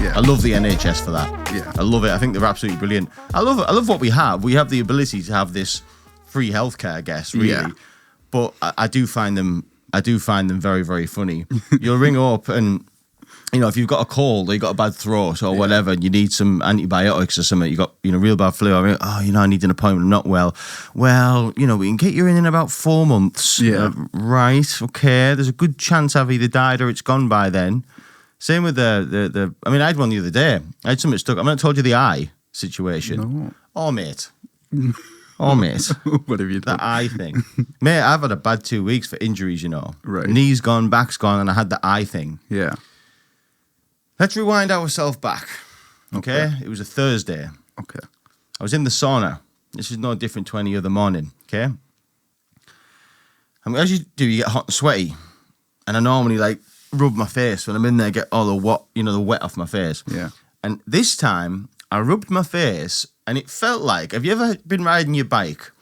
I love the NHS for that. Yeah. I love it. I think they're absolutely brilliant. I love what we have. We have the ability to have this free healthcare, I guess, really. Yeah. But I do find them very, very funny. You'll ring up and, you know, if you've got a cold or you've got a bad throat or whatever, and you need some antibiotics or something, you got, you know, real bad flu. I mean, I need an appointment, I'm not well. Well, you know, we can get you in about 4 months. Yeah. Right, okay. There's a good chance I've either died or it's gone by then. Same with the I mean, I had one the other day. I had something stuck. I mean, I told you the eye situation. No. Oh, mate. Oh, mate. What have you done? The eye thing. Mate, I've had a bad 2 weeks for injuries, you know. Right. Knee's gone, back's gone, and I had the eye thing. Yeah. Let's rewind ourselves back. Okay? It was a Thursday. Okay. I was in the sauna. This is no different to any other morning. Okay? And as you do, you get hot and sweaty. And I normally, like, rub my face when I'm in there, get all the wet off my face. Yeah. And this time, I rubbed my face, and it felt like, have you ever been riding your bike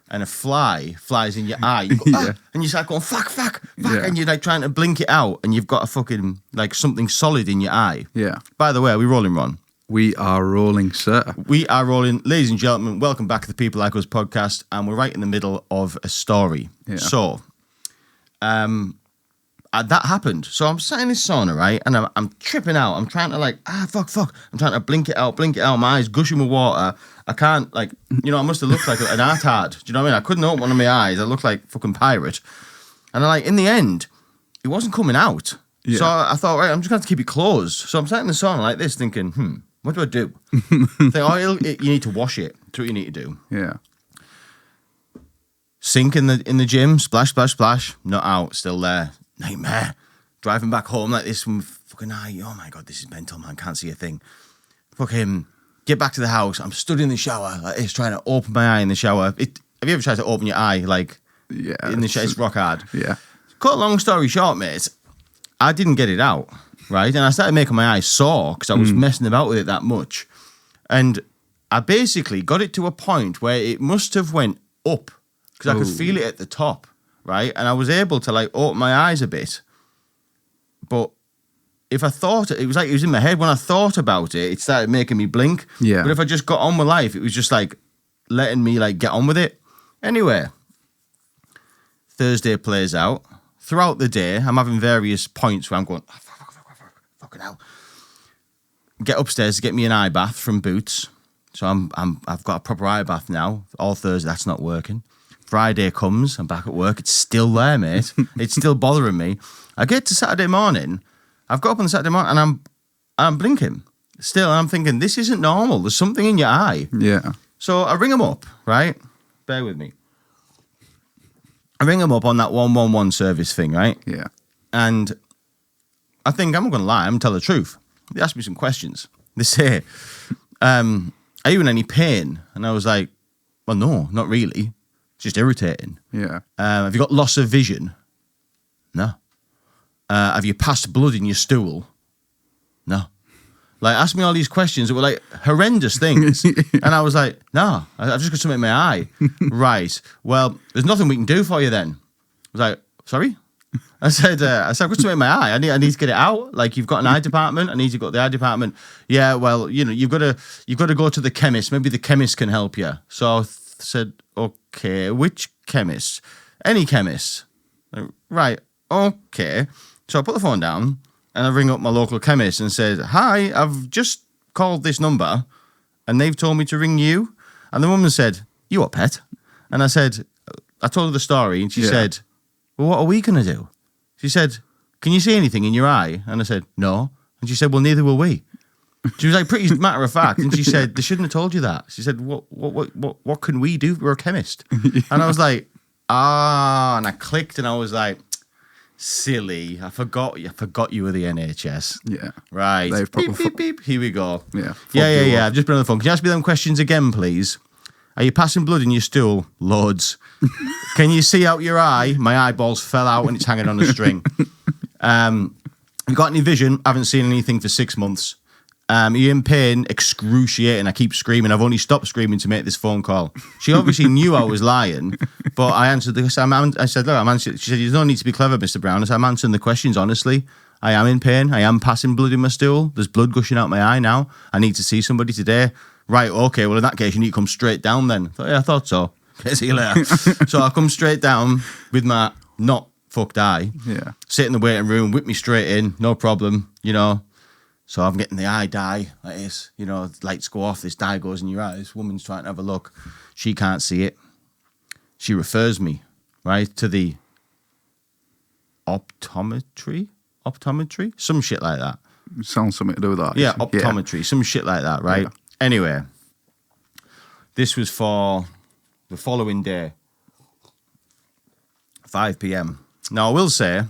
and a fly flies in your eye? You go, Yeah. and you start going, fuck, Yeah. and you're like trying to blink it out, and you've got a fucking, like, something solid in your eye. Yeah. By the way, are we rolling, Ron? We are rolling, sir. We are rolling. Ladies and gentlemen, welcome back to the People Like Us podcast, and we're right in the middle of a story. Yeah. So, that happened. So I'm sat in this sauna, right? And I'm tripping out. I'm trying to fuck. I'm trying to blink it out. My eyes gushing with water. I can't, like, you know, I must have looked like an art. Do you know what I mean? I couldn't open one of my eyes. I looked like fucking pirate. And in the end, it wasn't coming out. Yeah. So I thought, right, I'm just going to have to keep it closed. So I'm sat in the sauna like this thinking, what do I do? You need to wash it. That's what you need to do. Yeah. Sink in the gym, splash, not out, still there. Nightmare. Driving back home like this with fucking eye. Oh my God, this is mental, man. Can't see a thing. Fucking get back to the house. I'm stood in the shower like this, trying to open my eye in the shower. Have you ever tried to open your eye like in the shower? It's rock hard. Yeah. Cut a long story short, mate, I didn't get it out, right? And I started making my eyes sore because I was messing about with it that much. And I basically got it to a point where it must have went up because I could feel it at the top. Right, and I was able to like open my eyes a bit, but if I thought it was in my head when I thought about it, it started making me blink. Yeah. But if I just got on with life, it was just like letting me like get on with it. Anyway, Thursday plays out. Throughout the day, I'm having various points where I'm going, fucking hell. Get upstairs to get me an eye bath from Boots. So I've got a proper eye bath now. All Thursday, that's not working. Friday comes, I'm back at work, it's still there, mate. It's still bothering me. I get to Saturday morning, I've got up on Saturday morning and I'm blinking. Still, and I'm thinking, this isn't normal. There's something in your eye. Yeah. So I ring them up, right? Bear with me. I ring them up on that 111 service thing, right? Yeah. And I think, I'm not going to lie, I'm going to tell the truth. They asked me some questions. They say, are you in any pain? And I was like, well, no, not really. Just irritating. Yeah. Have you got loss of vision? No. Have you passed blood in your stool? No. Like, ask me all these questions that were like horrendous things. And I was like, no, I've just got something in my eye. Right. Well, there's nothing we can do for you then. I was like, sorry? I said, I've got something in my eye. I need to get it out. Like, you've got an eye department. I need to go to the eye department. Yeah, well, you know, you've got to go to the chemist. Maybe the chemist can help you. So I said, okay, which chemist? Any chemist. Right, okay. So I put the phone down and I ring up my local chemist and said, hi, I've just called this number and they've told me to ring you. And the woman said, you a pet? And I said, I told her the story and she said, well, what are we going to do? She said, can you see anything in your eye? And I said, no. And she said, well, neither will we. She was like pretty matter of fact, and she said, they shouldn't have told you that. She said, what can we do? We're a chemist. And I was like, and I clicked and I was like, silly. I forgot you were the NHS. Yeah. Right. They've Beep, beep, beep. Here we go. Yeah. Yeah. I've just been on the phone. Can you ask me them questions again, please? Are you passing blood in your stool? Loads. Can you see out your eye? My eyeballs fell out and it's hanging on a string. Have you got any vision? I haven't seen anything for 6 months. Are you in pain? Excruciating. I keep screaming. I've only stopped screaming to make this phone call. She obviously knew I was lying, but I answered this. I said, look, I'm answering. She said, you don't need to be clever, Mr. Brown. I said, I'm answering the questions honestly. I am in pain. I am passing blood in my stool. There's blood gushing out my eye now. I need to see somebody today. Right, okay, well, in that case, you need to come straight down then. I thought so. Okay, see you later. So I come straight down with my not fucked eye. Yeah. Sit in the waiting room, whip me straight in, no problem, So I'm getting the eye dye like this, lights go off, this dye goes in your eyes. Woman's trying to have a look. She can't see it. She refers me, right, to the optometry, some shit like that. Sounds something to do with that. Yeah, optometry, some shit like that, right? Yeah. Anyway, this was for the following day, 5 p.m. Now, I will say,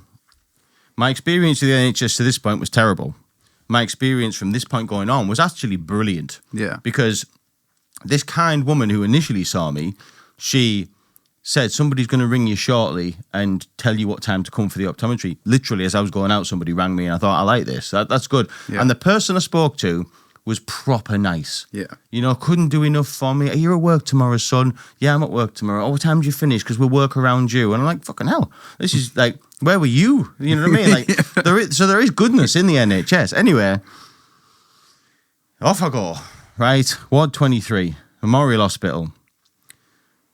my experience with the NHS to this point was terrible. My experience from this point going on was actually brilliant. Yeah. Because this kind woman who initially saw me, she said, somebody's going to ring you shortly and tell you what time to come for the optometry. Literally, as I was going out, somebody rang me and I thought, I like this. That's good. Yeah. And the person I spoke to was proper nice. Yeah. Couldn't do enough for me. Are you at work tomorrow, son? Yeah, I'm at work tomorrow. Oh, what time did you finish? Because we'll work around you. And I'm like, fucking hell. This is like, where were you? You know what I mean? Like, there is goodness in the NHS. Anyway, off I go. Right, Ward 23, Memorial Hospital.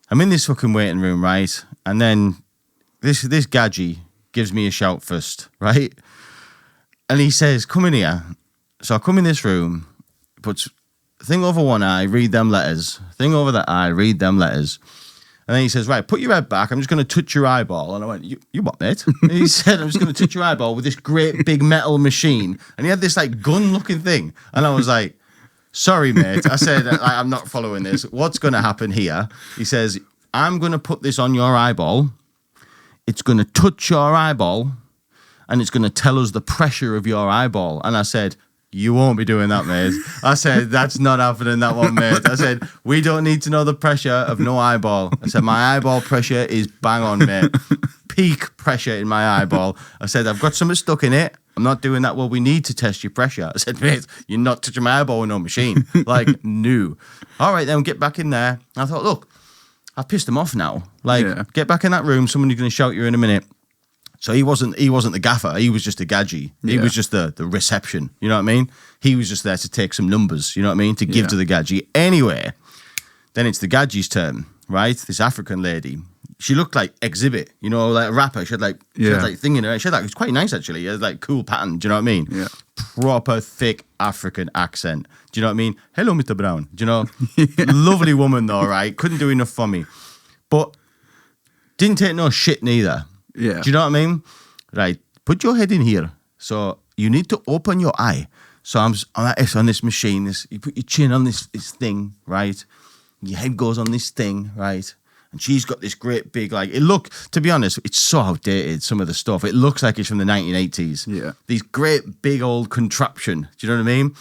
I'm in this fucking waiting room, right? And then this gadgie gives me a shout first, right? And he says, come in here. So I come in this room, puts thing over one eye, read them letters. Thing over that eye, read them letters. And then he says, right, put your head back. I'm just going to touch your eyeball. And I went, you what, mate? And he said, I'm just going to touch your eyeball with this great big metal machine. And he had this like gun-looking thing. And I was like, sorry, mate. I said, I'm not following this. What's going to happen here? He says, I'm going to put this on your eyeball. It's going to touch your eyeball. And it's going to tell us the pressure of your eyeball. And I said, you won't be doing that, mate. I said, that's not happening, that one, mate. I said, we don't need to know the pressure of no eyeball. I said, my eyeball pressure is bang on, mate. Peak pressure in my eyeball. I said, I've got something stuck in it. I'm not doing that. Well, we need to test your pressure. I said, mate, you're not touching my eyeball with no machine. Like, no. All right, then get back in there. And I thought, look, I pissed him off now. Like, get back in that room. Somebody's going to shout you in a minute. So he wasn't the gaffer. He was just a gadgie. He was just the reception. You know what I mean? He was just there to take some numbers. You know what I mean? To give to the gadgie. Anyway, then it's the gadgie's turn, right? This African lady. She looked like Exhibit, like a rapper. She had like thing in her. She had like, it was quite nice actually. It had like cool pattern. Do you know what I mean? Yeah. Proper thick African accent. Do you know what I mean? Hello, Mr. Brown. Do you know? Lovely woman though, right? Couldn't do enough for me, but didn't take no shit neither. Yeah. Do you know what I mean? Right. Put your head in here. So you need to open your eye. So I'm on this machine. You put your chin on this thing, right? Your head goes on this thing, right? And she's got this great big, to be honest, it's so outdated, some of the stuff. It looks like it's from the 1980s. Yeah. These great big old contraption. Do you know what I mean?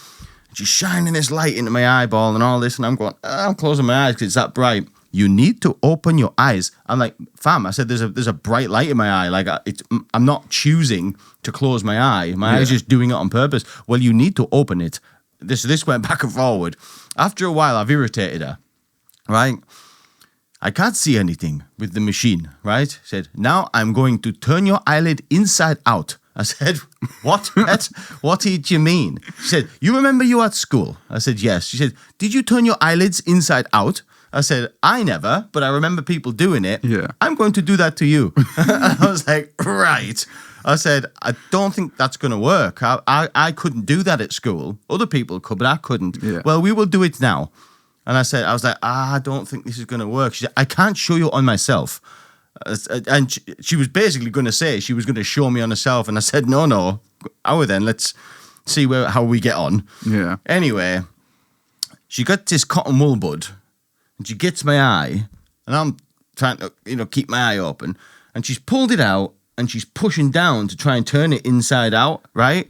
And she's shining this light into my eyeball and all this. And I'm going, I'm closing my eyes because it's that bright. You need to open your eyes. I'm like, fam, I said, there's a bright light in my eye. Like, I'm not choosing to close my eye. My eye's just doing it on purpose. Well, you need to open it. This went back and forward. After a while, I've irritated her, right? I can't see anything with the machine, right? She said, now I'm going to turn your eyelid inside out. I said, what? What did you mean? She said, you remember you at school? I said, yes. She said, did you turn your eyelids inside out? I said, I never, but I remember people doing it. Yeah. I'm going to do that to you. I was like, right. I said, I don't think that's going to work. I couldn't do that at school. Other people could, but I couldn't. Yeah. Well, we will do it now. And I was like, I don't think this is going to work. She said, I can't show you on myself. And she was basically going to say she was going to show me on herself. And I said, no. Then let's see how we get on. Yeah. Anyway, she got this cotton wool bud. And she gets my eye, and I'm trying to, keep my eye open. And she's pulled it out, and she's pushing down to try and turn it inside out, right?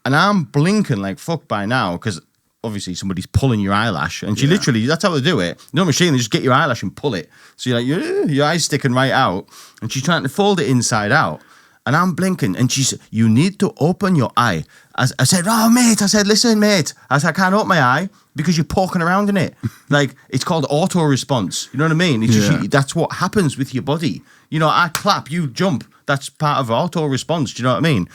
And I'm blinking like fuck by now, because obviously somebody's pulling your eyelash. And she literally, that's how they do it. No machine, they just get your eyelash and pull it. So you're like, your eye's sticking right out. And she's trying to fold it inside out. And I'm blinking, and she said, "You need to open your eye." I said, "Oh, mate," I said, "Listen, mate," I said, "I can't open my eye because you're poking around in it." Like, it's called auto response. You know what I mean? It's just, that's what happens with your body. You know, I clap, you jump. That's part of auto response. Do you know what I mean?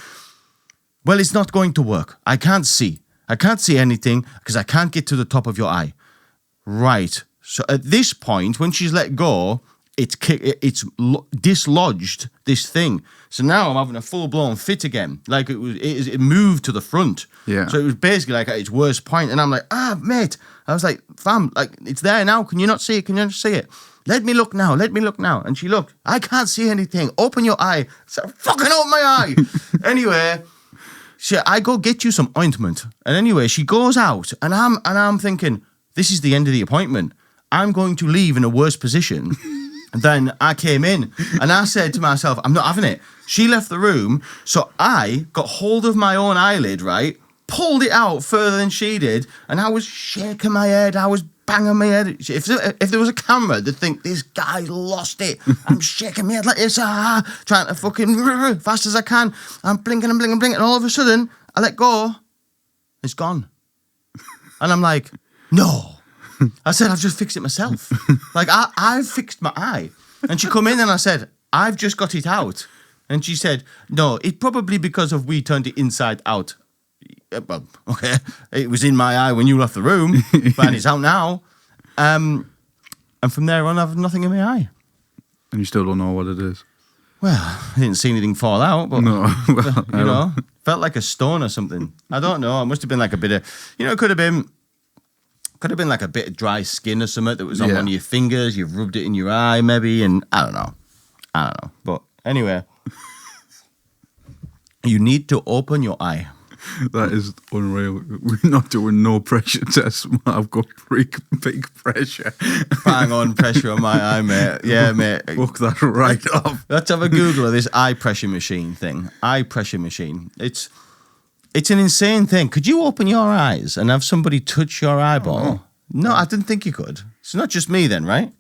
Well, it's not going to work. I can't see. I can't see anything because I can't get to the top of your eye. Right. So at this point, when she's let go, it's dislodged this thing. So now I'm having a full-blown fit again. Like, it moved to the front. Yeah. So it was basically like at its worst point. And I'm like, mate. I was like, fam, like, it's there now. Can you not see it? Can you not see it? Let me look now. Let me look now. And she looked. I can't see anything. Open your eye. So fucking open my eye. Anyway, I go get you some ointment. And anyway, she goes out. And I'm thinking, this is the end of the appointment. I'm going to leave in a worse position than I came in. And I said to myself, I'm not having it. She left the room, so I got hold of my own eyelid, right? Pulled it out further than she did, and I was shaking my head. I was banging my head. If there was a camera, they'd think, this guy lost it. I'm shaking my head like this, trying to fucking fast as I can. I'm blinking and blinking and blinking, and all of a sudden, I let go. It's gone. And I'm like, no. I said, I've just fixed it myself. Like, I've fixed my eye. And she come in and I said, I've just got it out. And she said, no, it's probably because of we turned it inside out. Well, okay. It was in my eye when you left the room, but it's out now. And from there on, I've nothing in my eye. And you still don't know what it is? Well, I didn't see anything fall out, but, no. Well, you know, felt like a stone or something. I don't know. It must have been like a bit of, it could have been like a bit of dry skin or something that was on one of your fingers. You've rubbed it in your eye, maybe, and I don't know. But anyway, you need to open your eye. That is unreal. We're not doing no pressure tests. I've got big pressure. Bang on pressure on my eye, mate. Yeah, mate. Fuck that right off. Let's have a Google of this eye pressure machine thing. Eye pressure machine. It's an insane thing. Could you open your eyes and have somebody touch your eyeball? Oh. No, I didn't think you could. It's not just me then, right?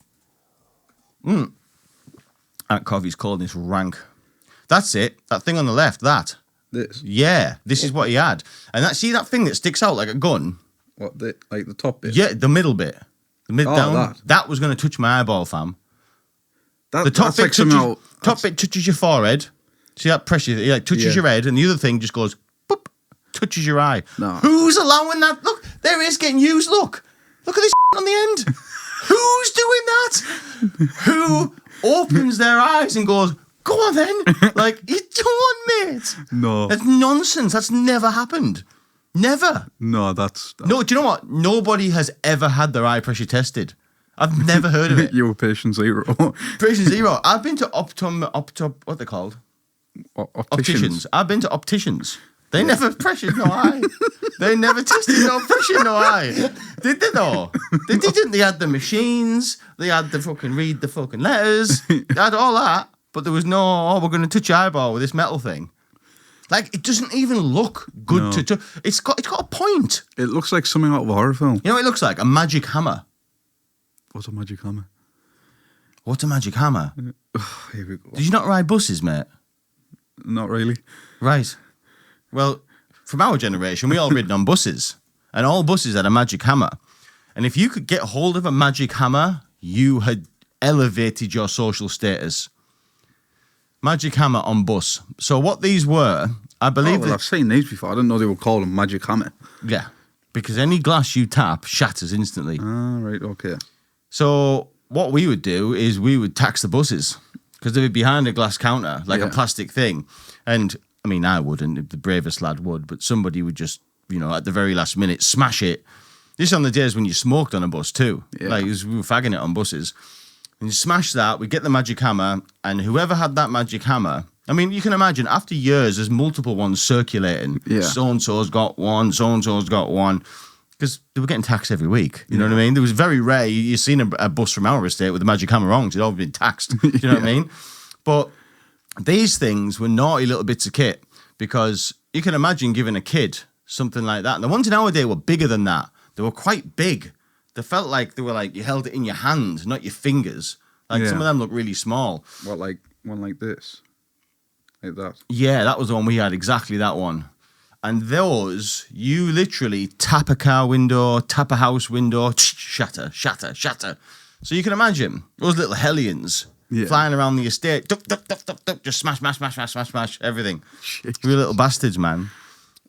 That coffee's cold and it's rank. That's it. That thing on the left, that. This? Yeah, this is what he had. And see that thing that sticks out like a gun? What, like the top bit? Yeah, the middle bit. The mid down. That was going to touch my eyeball, fam. The top bit touches your forehead. See that pressure? It like touches your head, and the other thing just goes, boop, touches your eye. No. Who's allowing that? Look, there it is getting used. Look at this on the end. Who's doing that? Who opens their eyes and goes, go on then. Like, you don't, mate. No. That's nonsense. That's never happened. Never. No, that's... No, do you know what? Nobody has ever had their eye pressure tested. I've never heard of it. You were patient zero. Patient zero. I've been to what they're called? Opticians. I've been to opticians. They never pressured no eye. They never tested no pressure no eye. Did they though? They didn't. They had the machines. They had the fucking read the fucking letters. They had all that. But there was no, we're going to touch your eyeball with this metal thing. Like, it doesn't even look good to touch. It's got a point. It looks like something out of a horror film. You know what it looks like? A magic hammer. What's a magic hammer? What's a magic hammer? Here we go. Did you not ride buses, mate? Not really. Right. Well, from our generation, we all ridden on buses. And all buses had a magic hammer. And if you could get hold of a magic hammer, you had elevated your social status. Magic hammer on bus. So what these were, I believe... I've seen these before. I didn't know they were called a magic hammer. Yeah, because any glass you tap shatters instantly. Ah, right, okay. So what we would do is we would tax the buses because they were behind a glass counter, like a plastic thing. And, I mean, I wouldn't, the bravest lad would, but somebody would just, at the very last minute, smash it. This on the days when you smoked on a bus too. Yeah. Like, we were fagging it on buses. And you smash that, we get the magic hammer, and whoever had that magic hammer, I mean, you can imagine, after years, there's multiple ones circulating. Yeah. So-and-so's got one, so-and-so's got one. Because they were getting taxed every week, you know what I mean? There was very rare, you've seen a bus from our estate with the magic hammer on, because it'd all been taxed, you know what I mean? But these things were naughty little bits of kit, because you can imagine giving a kid something like that. And the ones in our day were bigger than that. They were quite big. They felt like they were like, you held it in your hand, not your fingers. Like some of them look really small. What, like one like this? like that. Yeah, that was the one we had, exactly that one. And those, you literally tap a car window, tap a house window, shatter, shatter, shatter. So you can imagine those little hellions flying around the estate, duck, duck, duck, duck, duck, just smash, smash, smash, smash, smash, smash, everything. You little bastards, man.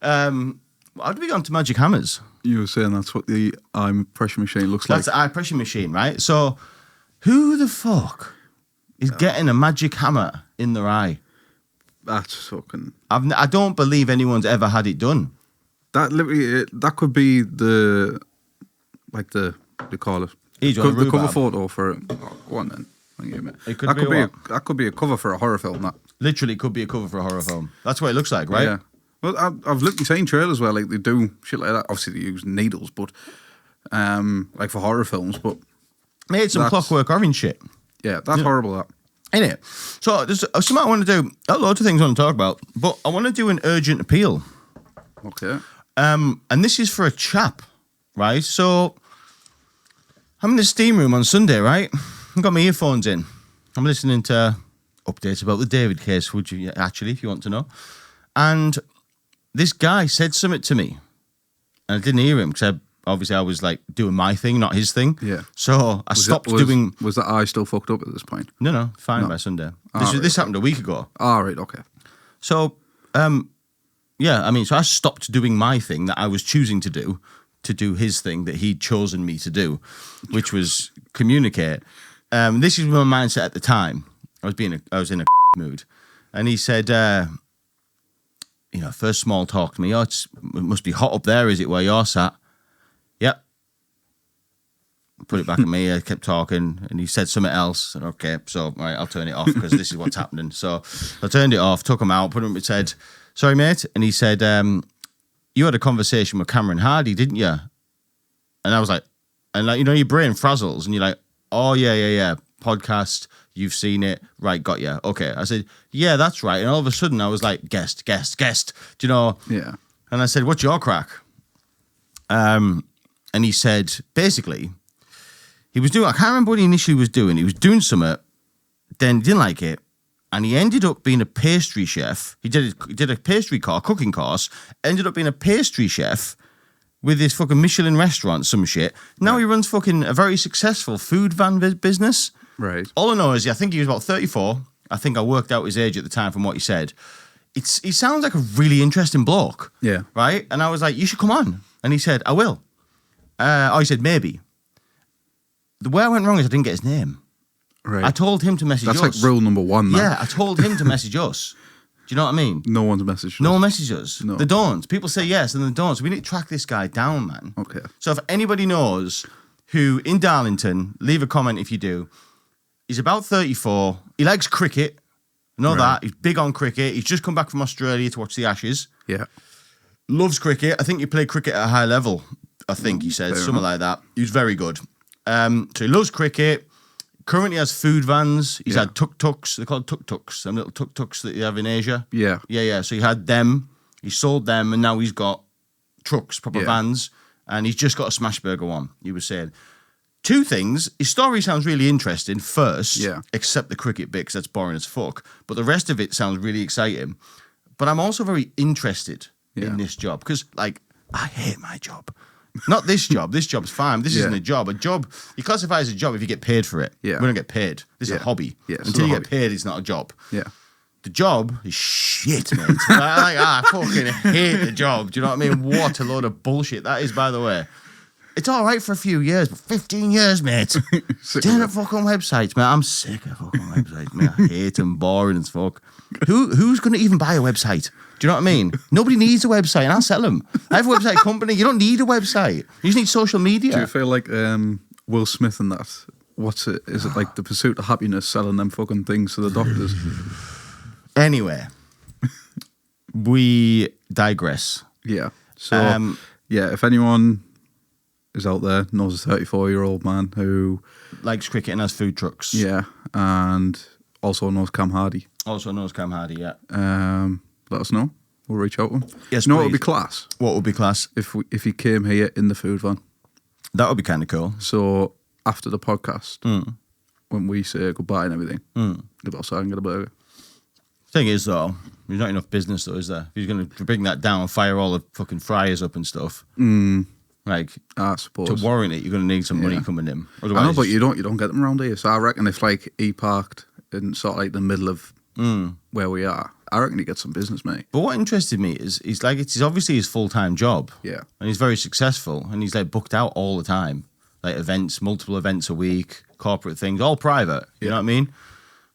How do we get onto magic hammers? You were saying that's what the eye pressure machine looks like. That's the eye pressure machine, right? So who the fuck is getting a magic hammer in their eye? That's fucking... I don't believe anyone's ever had it done. That literally, that could be the, what do you call it? The cover photo for it. Oh, go on then. Thank you, mate. That could be a cover for a horror film, that. Literally could be a cover for a horror film. That's what it looks like, right? Yeah. Well, I've literally seen trailers where like they do shit like that. Obviously they use needles, but like for horror films, but... Made some Clockwork Orange shit. Yeah, that's horrible, that. Innit? So there's something I want to do. A lot of things I want to talk about, but I want to do an urgent appeal. Okay. And this is for a chap, right? So I'm in the steam room on Sunday, right? I've got my earphones in. I'm listening to updates about the David case, would you actually, if you want to know. And this guy said something to me, and I didn't hear him because obviously I was like doing my thing, not his thing. Yeah. So I stopped doing. Was that eye still fucked up at this point? No, fine by Sunday. This happened a week ago. Ah, right, okay. So, yeah, I mean, so I stopped doing my thing that I was choosing to do his thing that he'd chosen me to do, which was communicate. This is my mindset at the time. I was in a mood, and he said, first small talk to me. Oh, it must be hot up there, is it, where you're sat? Yep. Put it back at me. I kept talking, and he said something else. And okay, so all right, I'll turn it off because this is what's happening. So I turned it off, took him out, put him. It said, "Sorry, mate," and he said, "You had a conversation with Cameron Hardy, didn't you?" And I was like, your brain frazzles, and you're like, "Oh yeah, podcast." You've seen it, right? Got you. Okay. I said, "Yeah, that's right." And all of a sudden, I was like, "Guest." Do you know? Yeah. And I said, "What's your crack?" And he said, basically, he was doing. I can't remember what he initially was doing. He was doing something, then didn't like it, and he ended up being a pastry chef. He did a cooking course. Ended up being a pastry chef with this fucking Michelin restaurant, some shit. Now he runs fucking a very successful food van business. Right. All I know is I think he was about 34. I think I worked out his age at the time from what he said. He sounds like a really interesting bloke. Yeah. Right? And I was like, "You should come on." And he said, "I will." He said, "Maybe." The way I went wrong is I didn't get his name. Right. I told him to message us. That's like rule number one, man. Yeah, I told him to message us. Do you know what I mean? No one's messaged No us. one messages us. No. They don't. People say yes and they don't. So we need to track this guy down, man. Okay. So if anybody knows who in Darlington, leave a comment if you do. He's about 34. He likes cricket. I know that. He's big on cricket. He's just come back from Australia to watch the Ashes. Yeah. Loves cricket. I think he played cricket at a high level. I think he said something like that. He was very good. So he loves cricket. Currently has food vans. He's had tuk-tuks. They're called tuk-tuks. Them little tuk-tuks that you have in Asia. Yeah. Yeah. So he had them. He sold them, and now he's got trucks, proper vans, and he's just got a Smashburger one. He was saying. Two things. His story sounds really interesting first, except the cricket bit, because that's boring as fuck. But the rest of it sounds really exciting. But I'm also very interested in this job, because, like, I hate my job. Not this job. This job's fine. This isn't a job. A job, you classify as a job if you get paid for it. Yeah. We don't get paid. This is a hobby. Yeah, Until you get paid, it's not a job. Yeah. The job is shit, mate. I fucking hate the job. Do you know what I mean? What a load of bullshit that is, by the way. It's all right for a few years, but 15 years, mate. Doing a fucking websites, mate. I'm sick of fucking websites, mate. I hate them, boring as fuck. Who's going to even buy a website? Do you know what I mean? Nobody needs a website, and I'll sell them. I have a website company. You don't need a website. You just need social media. Do you feel like Will Smith and that? What's it? Is it like The Pursuit of Happiness, selling them fucking things to the doctors? Anyway, we digress. Yeah. So, if anyone is out there, knows a 34-year-old man who likes cricket and has food trucks. Yeah, and also knows Cam Hardy. Let us know. We'll reach out to him. Yes, what would be class? What would be class? If he came here in the food van. That would be kind of cool. So after the podcast, when we say goodbye and everything, go outside and get a burger. Thing is, though, there's not enough business, though, is there? If you're going to bring that down and fire all the fucking fryers up and stuff, like, I suppose to warrant it, you're going to need some money coming in. Otherwise, I know, but you don't get them around here. So I reckon if like he parked in sort of like the middle of where we are, I reckon he gets some business, mate. But what interested me is he's like it's obviously his full-time job. Yeah, and he's very successful, and he's like booked out all the time, like events, multiple events a week, corporate things, all private. You know what I mean?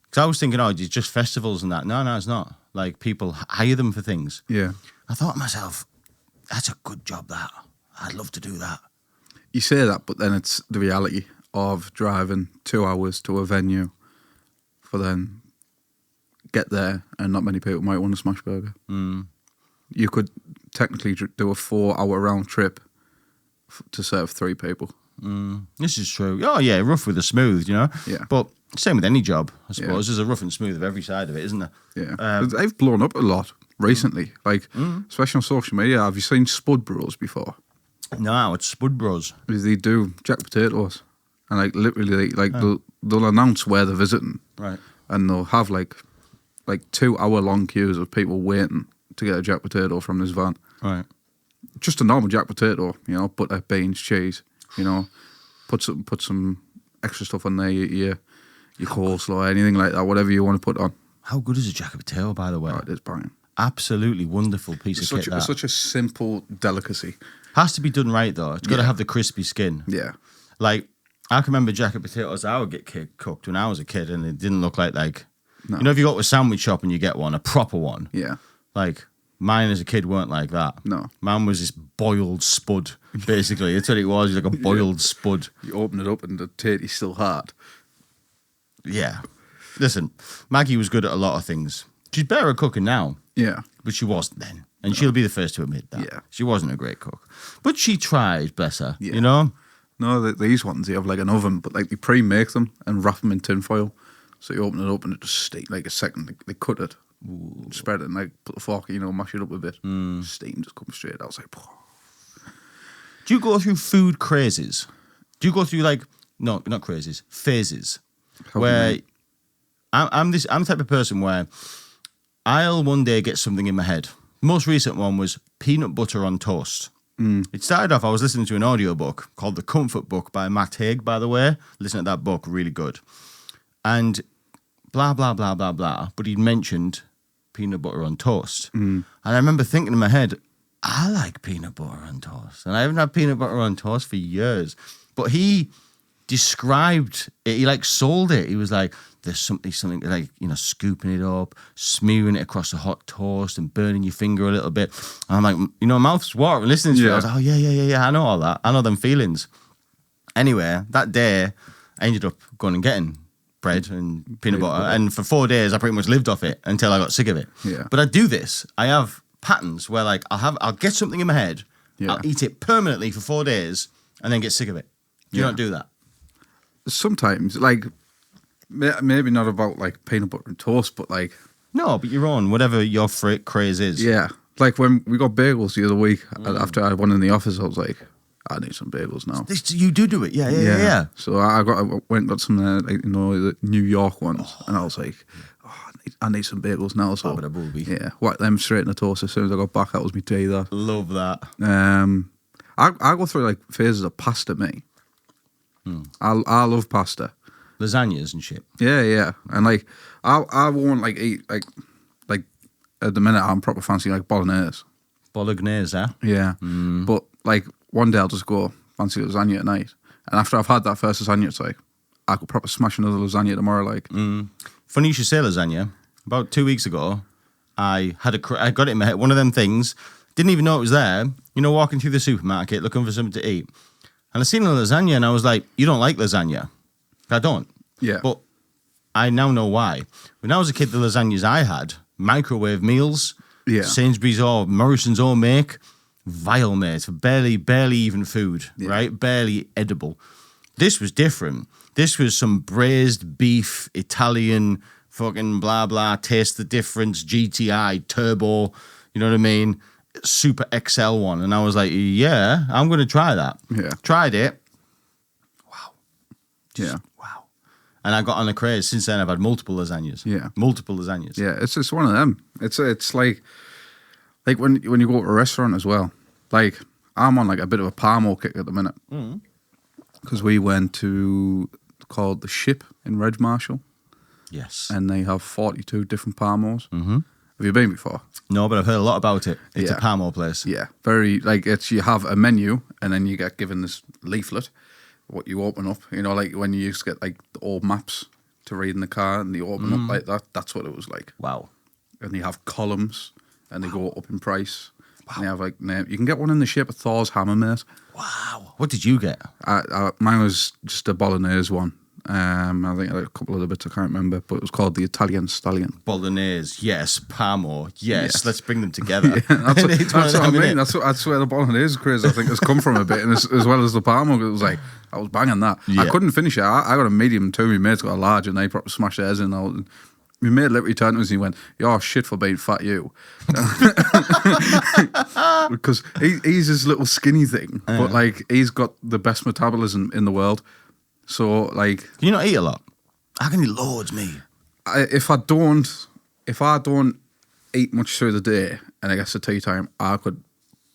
Because I was thinking, oh, it's just festivals and that. No, it's not. Like, people hire them for things. Yeah. I thought to myself, that's a good job, that. I'd love to do that. You say that, but then it's the reality of driving 2 hours to a venue for then get there and not many people might want a smash burger. You could technically do a 4-hour round trip to serve 3 people. This is true. Oh, yeah, rough with the smooth, you know? Yeah. But same with any job, I suppose. There's a rough and smooth of every side of it, isn't there? Yeah. They've blown up a lot recently, like, especially on social media. Have you seen Spud Bros before? No, it's Spud Bros. They do jack potatoes. And, like, literally, like they'll announce where they're visiting. Right. And they'll have, like 2-hour-long queues of people waiting to get a jack potato from this van. Right. Just a normal jack potato, you know, butter, beans, cheese, you know, put some extra stuff on there, your coleslaw, anything like that, whatever you want to put on. How good is a jack potato, by the way? Oh, it is brilliant. Absolutely wonderful piece of kit, that. It's such a simple delicacy. Has to be done right, though. It's got to have the crispy skin. Yeah. Like, I can remember jacket potatoes I would get cooked when I was a kid, and it didn't look like no. You know, if you go to a sandwich shop and you get one, a proper one. Yeah. Like, mine as a kid weren't like that. No. Mine was this boiled spud, basically. That's what it was. Like a boiled spud. You open it up and the tatty's still hard. Yeah. Listen, Maggie was good at a lot of things. She's better at cooking now. Yeah. But she wasn't then. And she'll be the first to admit that. Yeah. She wasn't a great cook. But she tried, bless her. Yeah. You know? No, these ones, you have like an oven, but like they pre-make them and wrap them in tin foil. So you open it up and it just steam like a second. They cut it, spread it, and like put the fork, you know, mash it up a bit. Steam just comes straight out. I was like, do you go through food crazes? Do you go through like, no, not crazes, phases? Where I'm the type of person where I'll one day get something in my head. The most recent one was peanut butter on toast. It started off, I was listening to an audiobook called The Comfort Book by Matt Haig, by the way. Listen to that book, really good. And blah, blah, blah, blah, blah. But he'd mentioned peanut butter on toast. And I remember thinking in my head, I like peanut butter on toast. And I haven't had peanut butter on toast for years. But he described it, he like sold it. He was like, there's something like, you know, scooping it up, smearing it across a hot toast and burning your finger a little bit. And I'm like, you know, my mouth's watering listening to it. I was like, oh, yeah, I know all that. I know them feelings. Anyway, that day, I ended up going and getting bread and peanut butter. And for 4 days, I pretty much lived off it until I got sick of it. Yeah. But I do this. I have patterns where like I'll get something in my head, I'll eat it permanently for 4 days and then get sick of it. You don't do that? Sometimes, like, maybe not about like peanut butter and toast, but like... No, but your own, whatever your craze is. Yeah. Like when we got bagels the other week, after I had one in the office, I was like, I need some bagels now. You do it, yeah. So I went and got some, like, you know, the New York ones, and I was like, I need some bagels now. So yeah, whack them straight in the toast as soon as I got back. That was my tea. That love that. I go through like phases of pasta. Me, I love pasta. Lasagnas and shit. Yeah, and like I won't like eat like at the minute I'm proper fancy like bolognese. Bolognese, eh? Yeah, but like one day I'll just go fancy lasagna at night, and after I've had that first lasagna, it's like I could probably smash another lasagna tomorrow. Like, funny you should say lasagna. About 2 weeks ago, I got it in my head. One of them things, didn't even know it was there. You know, walking through the supermarket looking for something to eat, and I seen a lasagna, and I was like, "You don't like lasagna?" I don't. Yeah. But I now know why. When I was a kid, the lasagnas I had, microwave meals, Sainsbury's or Morrison's own make, vile, mate. Barely even food, right? Barely edible. This was different. This was some braised beef, Italian, fucking blah, blah, taste the difference, GTI, turbo, you know what I mean? Super XL one. And I was like, yeah, I'm going to try that. Yeah. Tried it. Yeah. Wow. And I got on a craze. Since then, I've had multiple lasagnas. Yeah. Multiple lasagnas. Yeah, it's just one of them. It's like when you go to a restaurant as well. Like, I'm on like a bit of a Parmo kick at the minute. Because we went to, called The Ship in Reg Marshall. Yes. And they have 42 different Parmos. Mm-hmm. Have you been before? No, but I've heard a lot about it. It's a Parmo place. Yeah. Very, like, you have a menu and then you get given this leaflet, what you open up. You know, like when you used to get like the old maps to read in the car and you open up like that. That's what it was like. Wow. And you have columns and they go up in price. Wow. And they have like, you can get one in the shape of Thor's hammer, mate. Wow. What did you get? Mine was just a bolognese one. I think I had a couple of other bits I can't remember, but it was called the Italian Stallion. Bolognese, yes. Parmo, yes. Let's bring them together. That's what I mean. That's where the bolognese craze, I think, has come from a bit, and as well as the Parmo. It was like, I was banging that. I couldn't finish it. I got a medium too. My mates got a large, and they probably smashed theirs in. My mate literally turned to us and he went, "You're shit for being fat, you." Because he's his little skinny thing, but like he's got the best metabolism in the world. So like, can you not eat a lot? I can eat loads, me. If I don't eat much through the day, and I guess at tea time, I could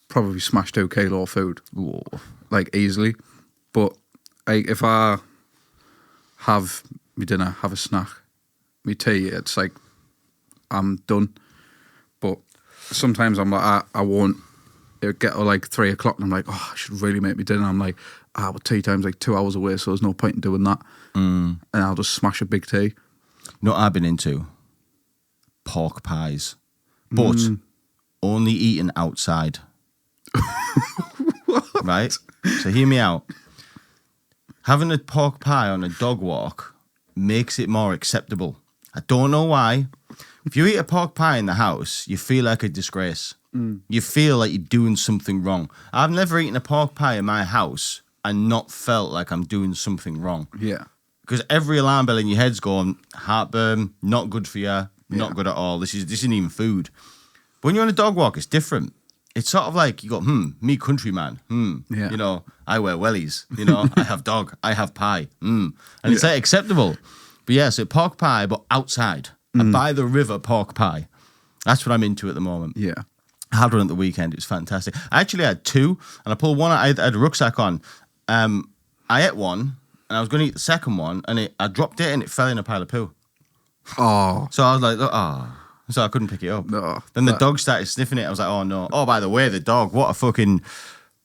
probably smash 2 kilo of food, like easily. But like, if I have my dinner, have a snack, my tea, it's like I'm done. But sometimes I'm like, I won't. It get to like 3 o'clock and I'm like, oh, I should really make me dinner. I'm like, but tea time's like 2 hours away, so there's no point in doing that. And I'll just smash a big tea. You know what I've been into? Pork pies. But only eaten outside. Right? So hear me out. Having a pork pie on a dog walk makes it more acceptable. I don't know why. If you eat a pork pie in the house, you feel like a disgrace. You feel like you're doing something wrong. I've never eaten a pork pie in my house and not felt like I'm doing something wrong. Yeah. Because every alarm bell in your head's going, heartburn, not good for you, not good at all. This isn't even food. But when you're on a dog walk, it's different. It's sort of like you go, me countryman, Yeah. you know, I wear wellies, you know, I have dog, I have pie, and it's like acceptable. But yeah, so pork pie, but outside, and by the river pork pie. That's what I'm into at the moment. Yeah. I had one at the weekend. It was fantastic. I actually had 2, and I pulled one. I had a rucksack on. I ate one, and I was going to eat the second one, and I dropped it, and it fell in a pile of poo. Oh. So I was like, so I couldn't pick it up. No. Then the dog started sniffing it. I was like, oh, no. Oh, by the way, the dog, what a fucking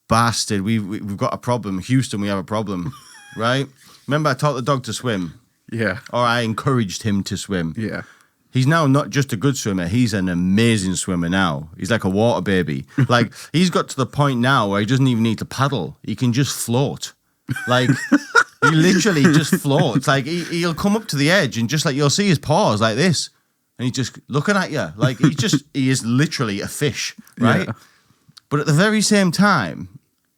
bastard. We've got a problem. Houston, we have a problem, right? Remember I taught the dog to swim? Yeah. Or I encouraged him to swim. Yeah. He's now not just a good swimmer, he's an amazing swimmer now. He's like a water baby. Like, he's got to the point now where he doesn't even need to paddle. He can just float. Like, he literally just floats. Like, he'll come up to the edge and just like, you'll see his paws like this. And he's just looking at you. Like, he is literally a fish, right? Yeah. But at the very same time,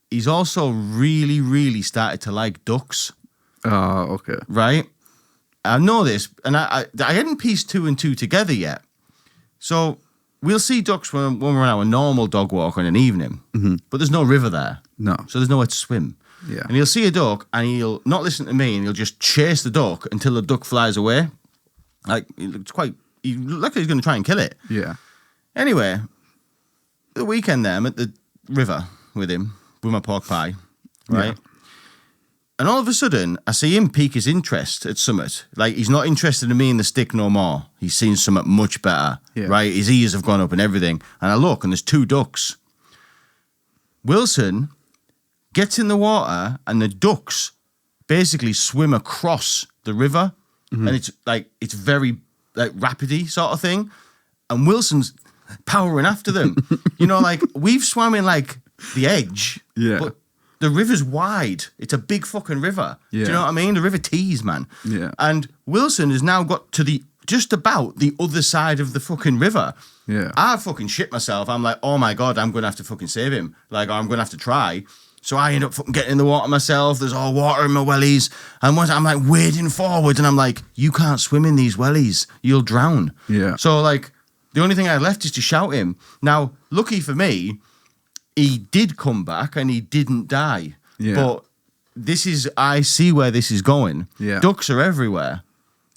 he's also really, really started to like ducks. Oh, okay. Right? I know this, and I hadn't pieced 2 and 2 together yet. So we'll see ducks when we're on our normal dog walk on an evening, but there's no river there. No. So there's nowhere to swim. Yeah. And he'll see a duck, and he'll not listen to me, and he'll just chase the duck until the duck flies away. Like, he looks like he's going to try and kill it. Yeah. Anyway, the weekend there, I'm at the river with him, with my pork pie, right? Yeah. And all of a sudden, I see him pique his interest at summit. Like, he's not interested in me in the stick no more. He's seen something much better, right? His ears have gone up and everything. And I look, and there's 2 ducks. Willson gets in the water, and the ducks basically swim across the river. And it's very, like, rapidy sort of thing. And Wilson's powering after them. You know, like, we've swam in, like, the edge. Yeah. But the river's wide. It's a big fucking river. Yeah. Do you know what I mean? The river tees, man. Yeah. And Willson has now got to just about the other side of the fucking river. Yeah. I fucking shit myself. I'm like, oh my God, I'm going to have to fucking save him. Like, I'm going to have to try. So I end up fucking getting in the water myself. There's all water in my wellies. And once I'm like wading forward and I'm like, you can't swim in these wellies. You'll drown. Yeah. So like, the only thing I had left is to shout him. Now, lucky for me, he did come back and he didn't die. Yeah. But I see where this is going. Yeah. Ducks are everywhere.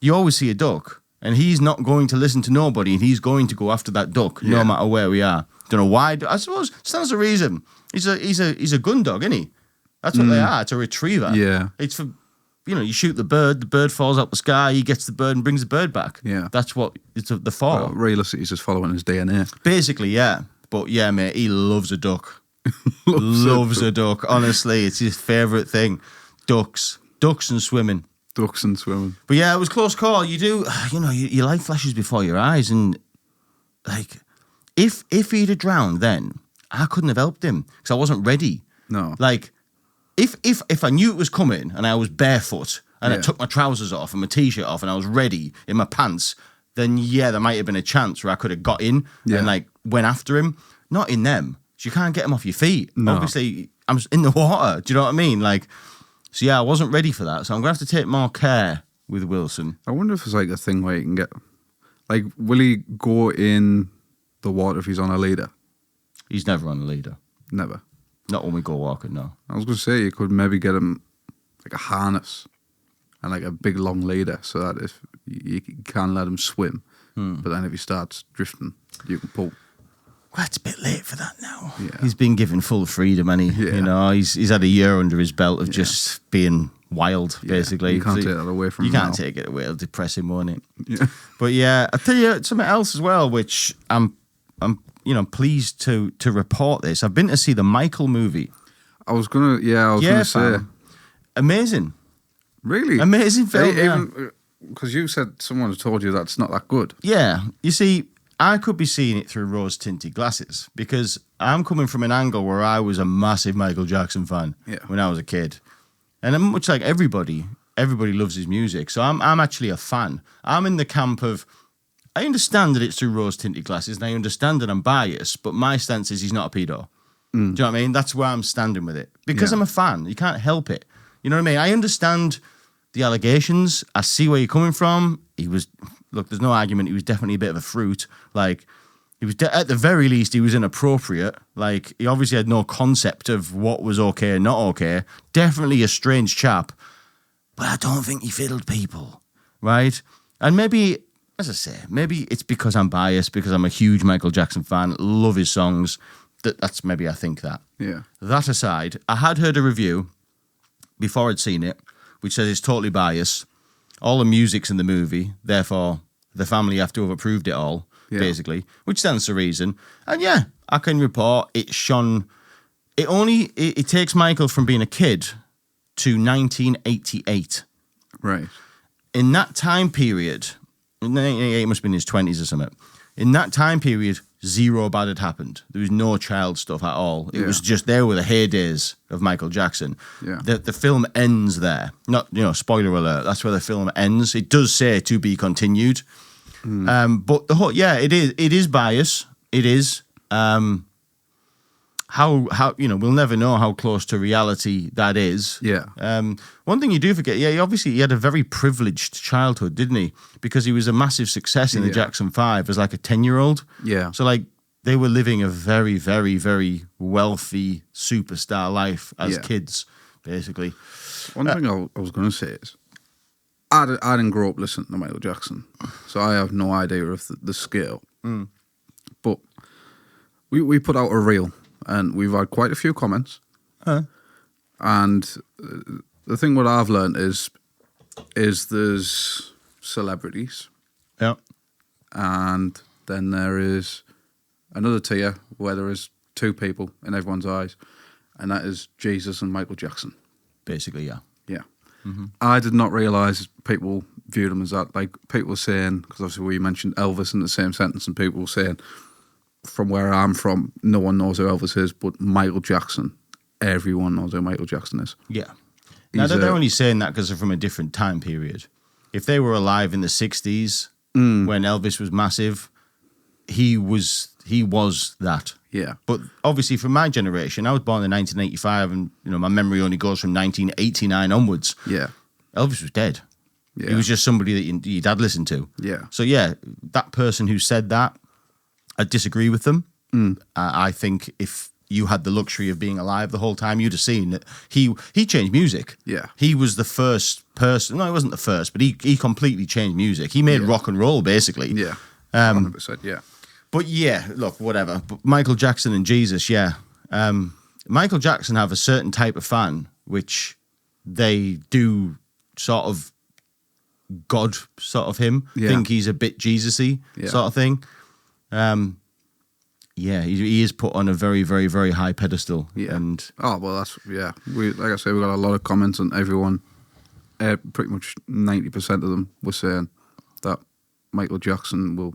You always see a duck, and he's not going to listen to nobody, and he's going to go after that duck no matter where we are. Don't know why. I suppose stands a reason. He's a gun dog, isn't he? That's what they are. It's a retriever. Yeah. It's for, you shoot the bird falls out the sky, he gets the bird and brings the bird back. Yeah. That's what it's the for. Well, realistically, he's just following his DNA. Basically, yeah. But yeah, mate, he loves a duck. loves a duck. Honestly, it's his favourite thing. Ducks and swimming. Ducks and swimming. But yeah, it was close call. You do, your life flashes before your eyes, and like, if he'd have drowned, then I couldn't have helped him because I wasn't ready. No. Like, if I knew it was coming and I was barefoot and I took my trousers off and my t-shirt off and I was ready in my pants, then yeah, there might have been a chance where I could have got in and like went after him. Not in them. So you can't get him off your feet. No. Obviously, I'm in the water. Do you know what I mean? Like, so yeah, I wasn't ready for that. So I'm going to have to take more care with Willson. I wonder if it's like a thing where you can get, like, will he go in the water if he's on a leader? He's never on a leader. Never. Not when we go walking, no. I was going to say you could maybe get him like a harness and like a big long leader so that if you can let him swim, but then if he starts drifting, you can pull. Well, it's a bit late for that now. Yeah. He's been given full freedom, and he's had a year under his belt of just being wild, basically. You can't take that away from him. You can't now. take it away. It'll depress him, won't it? Yeah. But yeah, I'll tell you something else as well, which I'm pleased to report this. I've been to see the Michael movie. I was gonna say. Fam. Amazing. Really? Amazing film. Even because you said someone had told you that's not that good. Yeah. You see, I could be seeing it through rose-tinted glasses because I'm coming from an angle where I was a massive Michael Jackson fan when I was a kid. And I'm much like everybody loves his music. So I'm actually a fan. I'm in the camp of, I understand that it's through rose-tinted glasses and I understand that I'm biased, but my stance is he's not a pedo. Do you know what I mean? That's where I'm standing with it. Because I'm a fan. You can't help it. You know what I mean? I understand the allegations. I see where you're coming from. Look, there's no argument. He was definitely a bit of a fruit. Like, he was, at the very least, he was inappropriate. Like, he obviously had no concept of what was okay and not okay. Definitely a strange chap. But I don't think he fiddled people, right? And maybe, as I say, maybe it's because I'm biased, because I'm a huge Michael Jackson fan, love his songs. That's maybe I think that. Yeah. That aside, I had heard a review before I'd seen it, which says it's totally biased. All the music's in the movie, therefore the family have to have approved it all, basically, which stands to reason. And yeah, I can report it shone. It takes Michael from being a kid to 1988. Right. In that time period, in 1988 must have been his 20s or something. In that time period, zero bad had happened. There was no child stuff at all. It was just there were the heydays of Michael Jackson. Yeah. The film ends there. Not, spoiler alert. That's where the film ends. It does say to be continued. But the whole, it is bias. It is. How we'll never know how close to reality that is. Yeah. One thing you do forget, he had a very privileged childhood, didn't he? Because he was a massive success in the Jackson 5 as like a 10-year-old. Yeah. So like they were living a very, very, very wealthy superstar life as kids, basically. One thing I was going to say is, I didn't grow up listening to Michael Jackson, so I have no idea of the scale. But we put out a reel. And we've had quite a few comments. And the thing what I've learned is there's celebrities. Yeah. And then there is another tier where there is two people in everyone's eyes. And that is Jesus and Michael Jackson. Basically, yeah. Yeah. Mm-hmm. I did not realise people viewed them as that. Like, people were saying, because obviously we mentioned Elvis in the same sentence, and people were saying, from where I'm from, no one knows who Elvis is, but Michael Jackson, everyone knows who Michael Jackson is. Yeah. Now, they're only saying that because they're from a different time period. If they were alive in the 60s, when Elvis was massive, he was that. Yeah. But obviously, from my generation, I was born in 1985, and my memory only goes from 1989 onwards. Yeah. Elvis was dead. Yeah. He was just somebody that your dad listened to. Yeah. So, that person who said that, I disagree with them. I think if you had the luxury of being alive the whole time, you'd have seen that he changed music. Yeah. He was the first person. No, he wasn't the first, but he completely changed music. He made rock and roll, basically. Yeah. 100%, yeah. But yeah, look, whatever. But Michael Jackson and Jesus, yeah. Michael Jackson have a certain type of fan, which they do sort of God sort of him. Yeah. Think he's a bit Jesus-y sort of thing. Yeah, he is put on a very, very, very high pedestal. Yeah. And that's, yeah. Like I say, we got a lot of comments on everyone. Pretty much 90% of them were saying that Michael Jackson will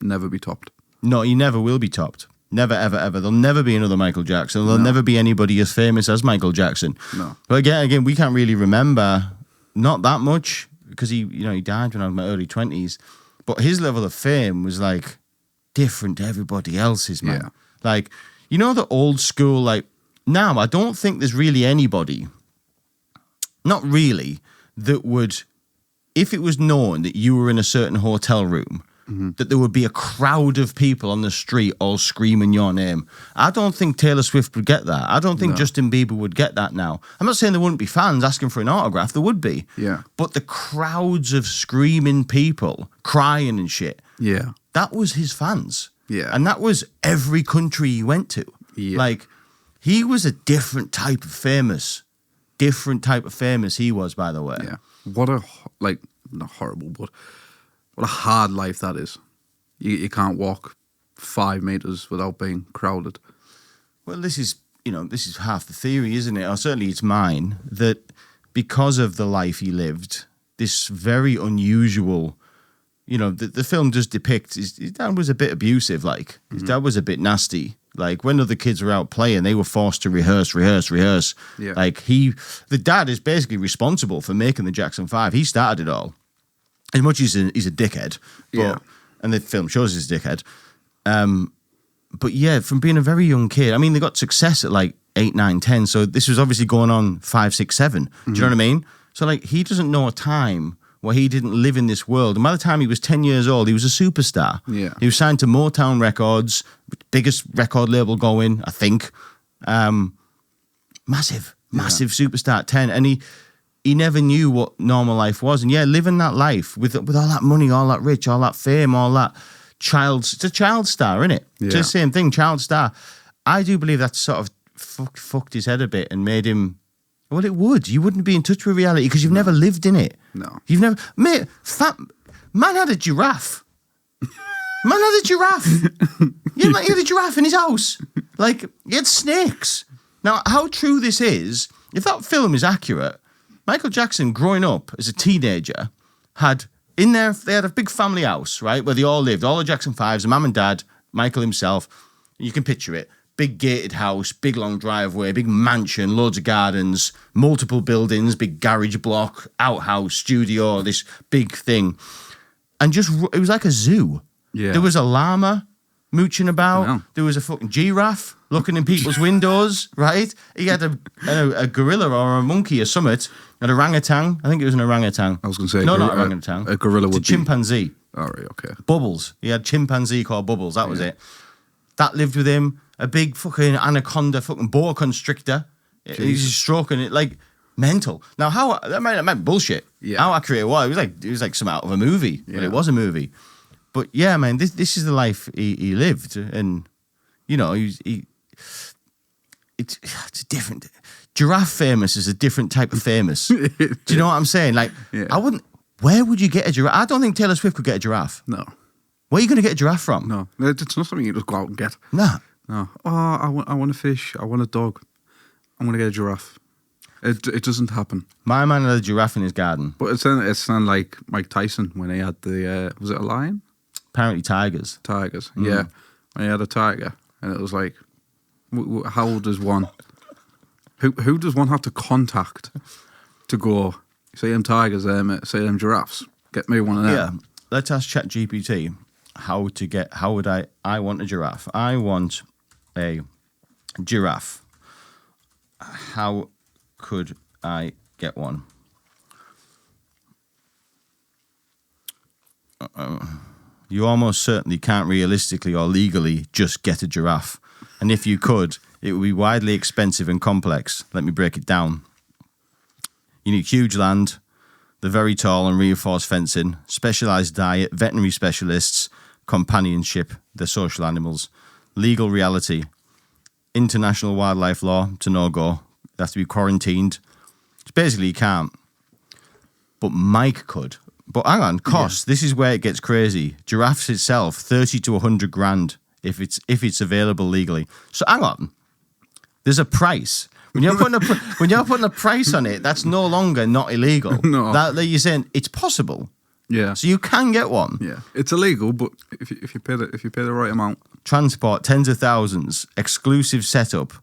never be topped. No, he never will be topped. Never, ever, ever. There'll never be another Michael Jackson. There'll never be anybody as famous as Michael Jackson. No. But again, we can't really remember, not that much, because he died when I was in my early 20s. But his level of fame was like different to everybody else's, man. Yeah. Like, you know, the old school, like, now I don't think there's really anybody, not really, that would, if it was known that you were in a certain hotel room, that there would be a crowd of people on the street all screaming your name. I don't think Taylor Swift would get that. I don't think Justin Bieber would get that now. I'm not saying there wouldn't be fans asking for an autograph. There would be. Yeah. But the crowds of screaming people, crying and shit, Yeah. that was his fans. Yeah. And that was every country he went to. Yeah. Like, he was a different type of famous. Different type of famous he was, by the way. Yeah. What a, like, not horrible, but what a hard life that is. You can't walk 5 meters without being crowded. Well, this is half the theory, isn't it? Or certainly it's mine, that because of the life he lived, this very unusual, the film does depict his dad was a bit abusive, like. His dad was a bit nasty. Like, when other kids were out playing, they were forced to rehearse. Yeah. Like, the dad is basically responsible for making the Jackson 5. He started it all. As much as he's a dickhead, and the film shows he's a dickhead. But yeah, from being a very young kid, I mean, they got success at like 8, 9, 10. So this was obviously going on 5, 6, 7. Do you know what I mean? So like, he doesn't know a time where he didn't live in this world. And by the time he was 10 years old, he was a superstar. Yeah. He was signed to Motown Records, biggest record label going, I think. Massive superstar at 10. And he never knew what normal life was. And yeah, living that life with all that money, all that rich, all that fame, all that it's a child star, isn't it? Yeah. It's the same thing, child star. I do believe that sort of fucked his head a bit and made him, well, it would. You wouldn't be in touch with reality because you've never lived in it. No. You've never, mate, man had a giraffe. Man had a giraffe. Yeah, man, he had a giraffe in his house. Like, he had snakes. Now, how true this is, if that film is accurate, Michael Jackson, growing up as a teenager, they had a big family house, right, where they all lived, all the Jackson 5s, mum and dad, Michael himself. You can picture it. Big gated house, big long driveway, big mansion, loads of gardens, multiple buildings, big garage block, outhouse, studio, this big thing. And it was like a zoo. Yeah. There was a llama mooching about. Wow. There was a fucking giraffe looking in people's windows, right? He had a gorilla or a monkey or something, an orangutan. I think it was an orangutan. I was going to say... No, not orangutan. A gorilla would be... chimpanzee. All right, okay. Bubbles. He had chimpanzee called Bubbles. That was it. That lived with him. A big fucking anaconda, fucking boa constrictor. He's stroking it like mental. Now, that might be bullshit. Yeah. How accurate it was. It was like some out of a movie, but it was a movie. But yeah, man, this is the life he lived, and it's a different. Giraffe famous is a different type of famous. Do you know what I'm saying? Like, I wouldn't. Where would you get a giraffe? I don't think Taylor Swift could get a giraffe. No. Where are you going to get a giraffe from? No, it's not something you just go out and get. Nah. No. Oh, I want a fish. I want a dog. I'm going to get a giraffe. It doesn't happen. My man had a giraffe in his garden. But it's not like Mike Tyson when he had the, was it a lion? Apparently tigers. Tigers, yeah. When he had a tiger. And it was like, how does one, who does one have to contact to go, say them tigers there, mate, say them giraffes, get me one of them. Yeah, let's ask ChatGPT I want a giraffe. I want a giraffe. How could I get one? You almost certainly can't realistically or legally just get a giraffe. And if you could, It would be widely expensive and complex. Let me break it down. You need huge land, the very tall and reinforced fencing, specialised diet, veterinary specialists, companionship, they're social animals, legal reality, international wildlife law to no-go, they have to be quarantined. It's basically you can't. But Mike could. But hang on, costs. Yeah. This is where it gets crazy. Giraffes itself, 30 to 100 grand if it's available legally. So hang on. There's a price. When you're putting a price on it, that's no longer not illegal. No. That you're saying it's possible. Yeah. So you can get one. Yeah. It's illegal, but if you pay the right amount. Transport, tens of thousands. Exclusive setup.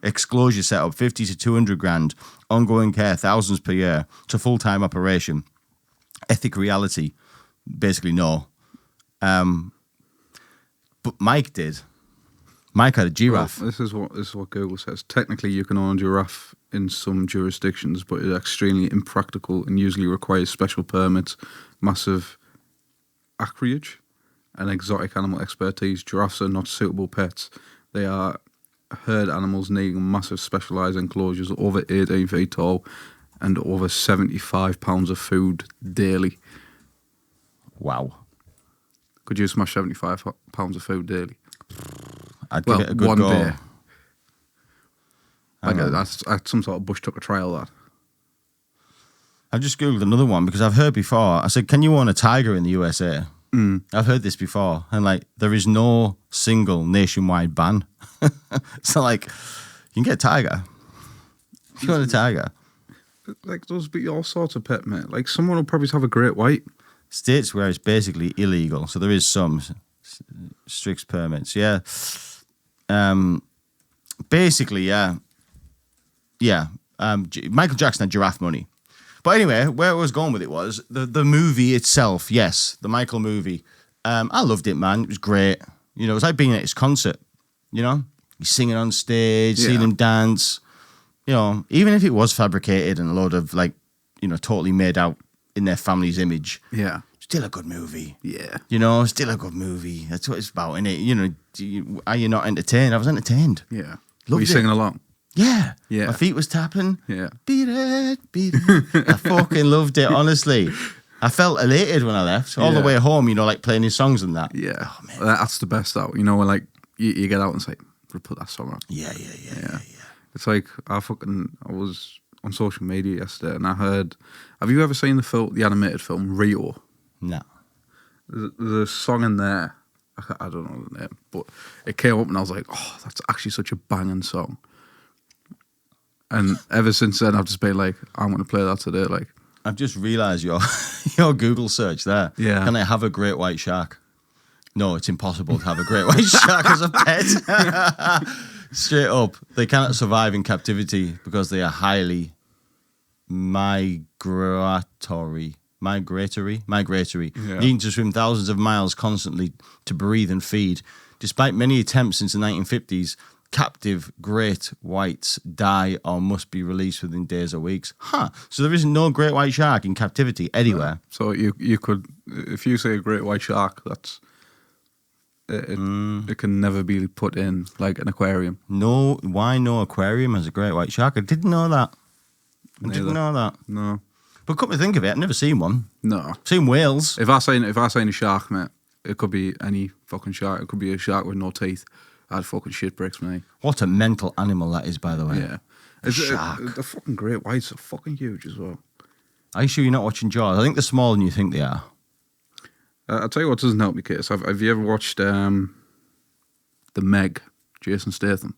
Exclusion setup, 50 to 200 grand. Ongoing care, thousands per year. It's a full-time operation. Ethic reality, basically no. But Mike did. Mike had a giraffe. Well, this is what Google says. Technically, you can own a giraffe in some jurisdictions, but it's extremely impractical and usually requires special permits, massive acreage, and exotic animal expertise. Giraffes are not suitable pets. They are herd animals needing massive specialised enclosures over 18 feet tall and over 75 pounds of food daily. Wow. Could you smash 75 pounds of food daily? I'd give it a good go. Day. That's some sort of bush tucker trial, that. I've just Googled another one because I've heard before. I said, can you own a tiger in the USA? I've heard this before. And there is no single nationwide ban. So you can get a tiger. If you want a tiger. Those be all sorts of pet, mate. Someone will probably have a great white. States where it's basically illegal. So there is some strict permits. Yeah. Basically, yeah. Yeah. Michael Jackson had giraffe money. But anyway, where I was going with it was the movie itself. Yes, the Michael movie. I loved it, man. It was great. It was like being at his concert. He's singing on stage, seeing him dance. Even if it was fabricated and a load of totally made out in their family's image. Yeah. Still a good movie. Yeah. Still a good movie. That's what it's about, innit? Are you not entertained? I was entertained. Yeah. Were you singing along? Yeah. Yeah. My feet was tapping. Yeah. Beat it. I fucking loved it, honestly. I felt elated when I left. All the way home, playing his songs and that. Yeah. Oh, man. That's the best out. When you get out and say, we'll put that song on. Yeah. It's I was on social media yesterday and I heard, have you ever seen the animated film Rio? No. There's a song in there, I don't know the name, but it came up and I was like, oh, that's actually such a banging song. And ever since then, I've just been like, I'm going to play that today. I've just realised your Google search there. Yeah. Can I have a great white shark? No, it's impossible to have a great white shark as a pet. Straight up, they cannot survive in captivity because they are highly migratory. Yeah. Needing to swim thousands of miles constantly to breathe and feed. Despite many attempts since the 1950s, captive great whites die or must be released within days or weeks. So there isn't no great white shark in captivity anywhere. So you could, if you say a great white shark, that's it can never be put in an aquarium. No, why no aquarium as a great white shark? I didn't know that. Didn't know that. No. But come to think of it, I've never seen one. No. I've seen whales. If I say a shark, mate, it could be any fucking shark. It could be a shark with no teeth. I'd fucking shit bricks, mate. What a mental animal that is, by the way. Yeah. Shark. The fucking great whites are fucking huge as well. Are you sure you're not watching Jaws? I think they're smaller than you think they are. I'll tell you what doesn't help me, case. Have you ever watched The Meg, Jason Statham?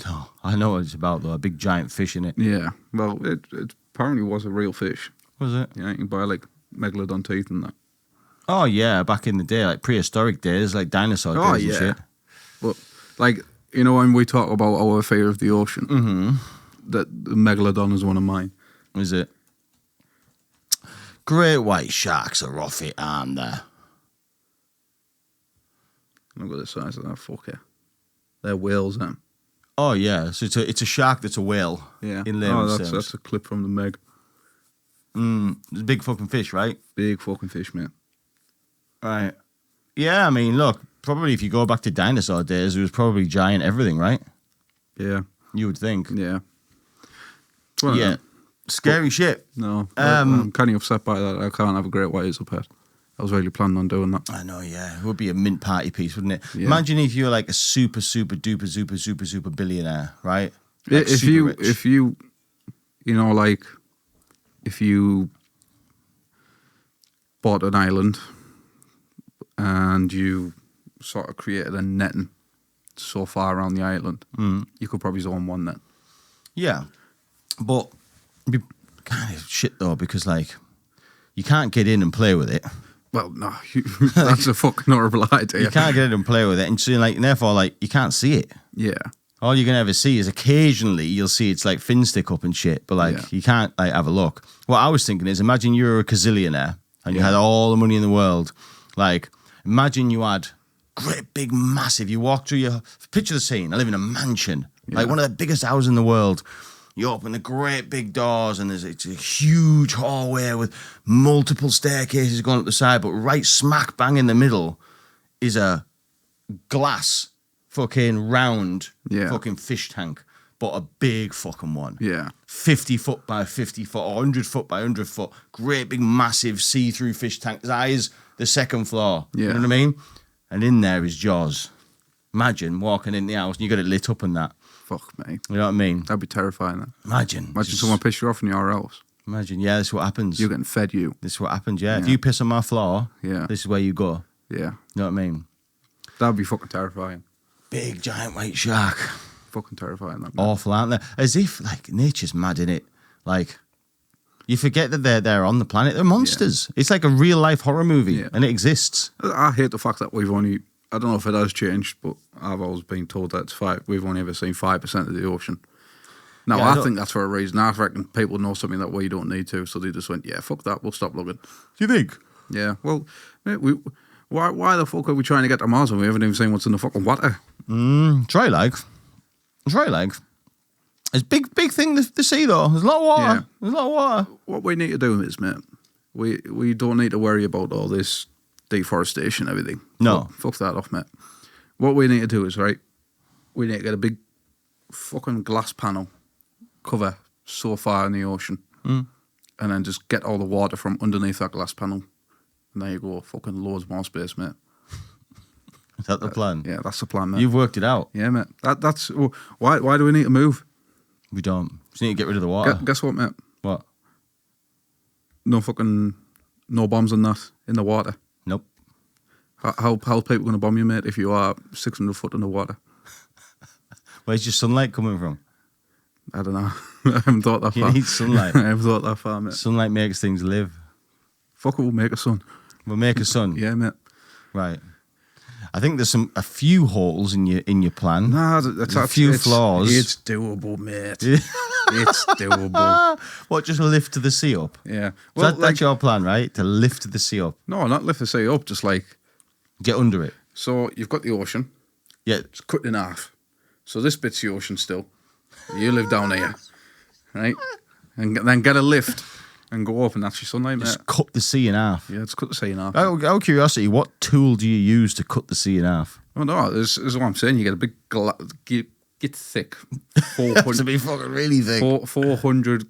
No, I know what it's about, though. A big giant fish in it. Yeah. Well, it apparently was a real fish. Was it? Yeah, you can buy Megalodon teeth and that. Oh, yeah, back in the day, prehistoric days, dinosaur days and shit. But, when we talk about our fear of the ocean, that the Megalodon is one of mine. Is it? Great white sharks are off it, aren't they? Look at the size of that fucker. They're whales, then. Oh, yeah. So it's a shark that's a whale. Yeah. In layman's terms. That's a clip from the Meg. It's a big fucking fish, right? Big fucking fish, mate. Right. Yeah, I mean, look, probably if you go back to dinosaur days, it was probably giant everything, right? Yeah. You would think. Yeah. Yeah. Scary shit. No. I'm kind of upset by that. I can't have a great white as a pet. I was really planning on doing that. I know, yeah. It would be a mint party piece, wouldn't it? Yeah. Imagine if you were like a super, super, duper, super, super, super billionaire, right? Like if you, you know, like, if you bought an island and you sort of created a netting so far around the island, you could probably zone one net. Yeah. But it'd be kind of shit, though, because, like, you can't get in and play with it. Well, no, that's a fucking horrible idea. You can't get in and play with it. And so, like, therefore, like, you can't see it. Yeah. All you're going to ever see is occasionally you'll see it's like fin stick up and shit, but like you can't like have a look. What I was thinking is imagine you were a gazillionaire and you had all the money in the world. Like imagine you had great big massive, you walk through your, picture the scene, I live in a mansion, like one of the biggest houses in the world. You open the great big doors and it's a huge hallway with multiple staircases going up the side, but right smack bang in the middle is a glass fucking round fucking fish tank, but a big fucking one. Yeah. 50 foot by 50 foot or 100 foot by 100 foot. Great big massive see-through fish tank. As high as the second floor. Yeah. You know what I mean? And in there is Jaws. Imagine walking in the house and you got it lit up and that. Fuck me. You know what I mean? That'd be terrifying. That. Imagine Someone piss you off in your house. Imagine, yeah, this is what happens. You're getting fed you. This is what happens, yeah. If you piss on my floor, this is where you go. Yeah. You know what I mean? That'd be fucking terrifying. Big giant white shark. Fucking terrifying. That, awful, aren't they? As if like nature's mad in it. Like you forget that they're on the planet. They're monsters. It's like a real life horror movie, and it exists. I hate the fact that we've only. I don't know if it has changed, but I've always been told that we've only ever seen 5% of the ocean. Now I think that's for a reason. I reckon people know something that we don't need to, so they just went, "Yeah, fuck that. We'll stop looking." Do you think? Yeah. Well, mate, why the fuck are we trying to get to Mars when we haven't even seen what's in the fucking water? Try like. It's big thing to see though. There's a lot of water. Yeah. There's a lot of water. What we need to do is, mate, we don't need to worry about all this deforestation and everything. No. Fuck that off, mate. What we need to do is, right, we need to get a big fucking glass panel cover so far in the ocean and then just get all the water from underneath that glass panel. And there you go, fucking loads more space, mate. Is that the plan? Yeah, that's the plan, mate. You've worked it out. Yeah, mate. That's why do we need to move? We don't. Just need to get rid of the water. Guess what, mate? What? No bombs and that in the water. Nope. How people going to bomb you, mate, if you are 600 foot underwater? Where's your sunlight coming from? I don't know. I haven't thought that far. You need sunlight. I haven't thought that far, mate. Sunlight makes things live. Fuck it, we'll make a sun. We'll make a sun. Yeah, mate. Right. I think there's a few holes in your plan. Nah, that's a few flaws. It's doable, mate. It's doable. What, just lift the sea up? Yeah. Well, that's your plan, right? To lift the sea up. No, not lift the sea up, just like... Get under it. So you've got the ocean. Yeah. It's cut in half. So this bit's the ocean still. You live down here, right? And then get a lift and go up and that's your sunlight, mate. Just cut the sea in half. Yeah, just cut the sea in half. Out of curiosity, what tool do you use to cut the sea in half? Oh, no, this is what I'm saying. You get a big... Get thick. To be fucking really thick. 400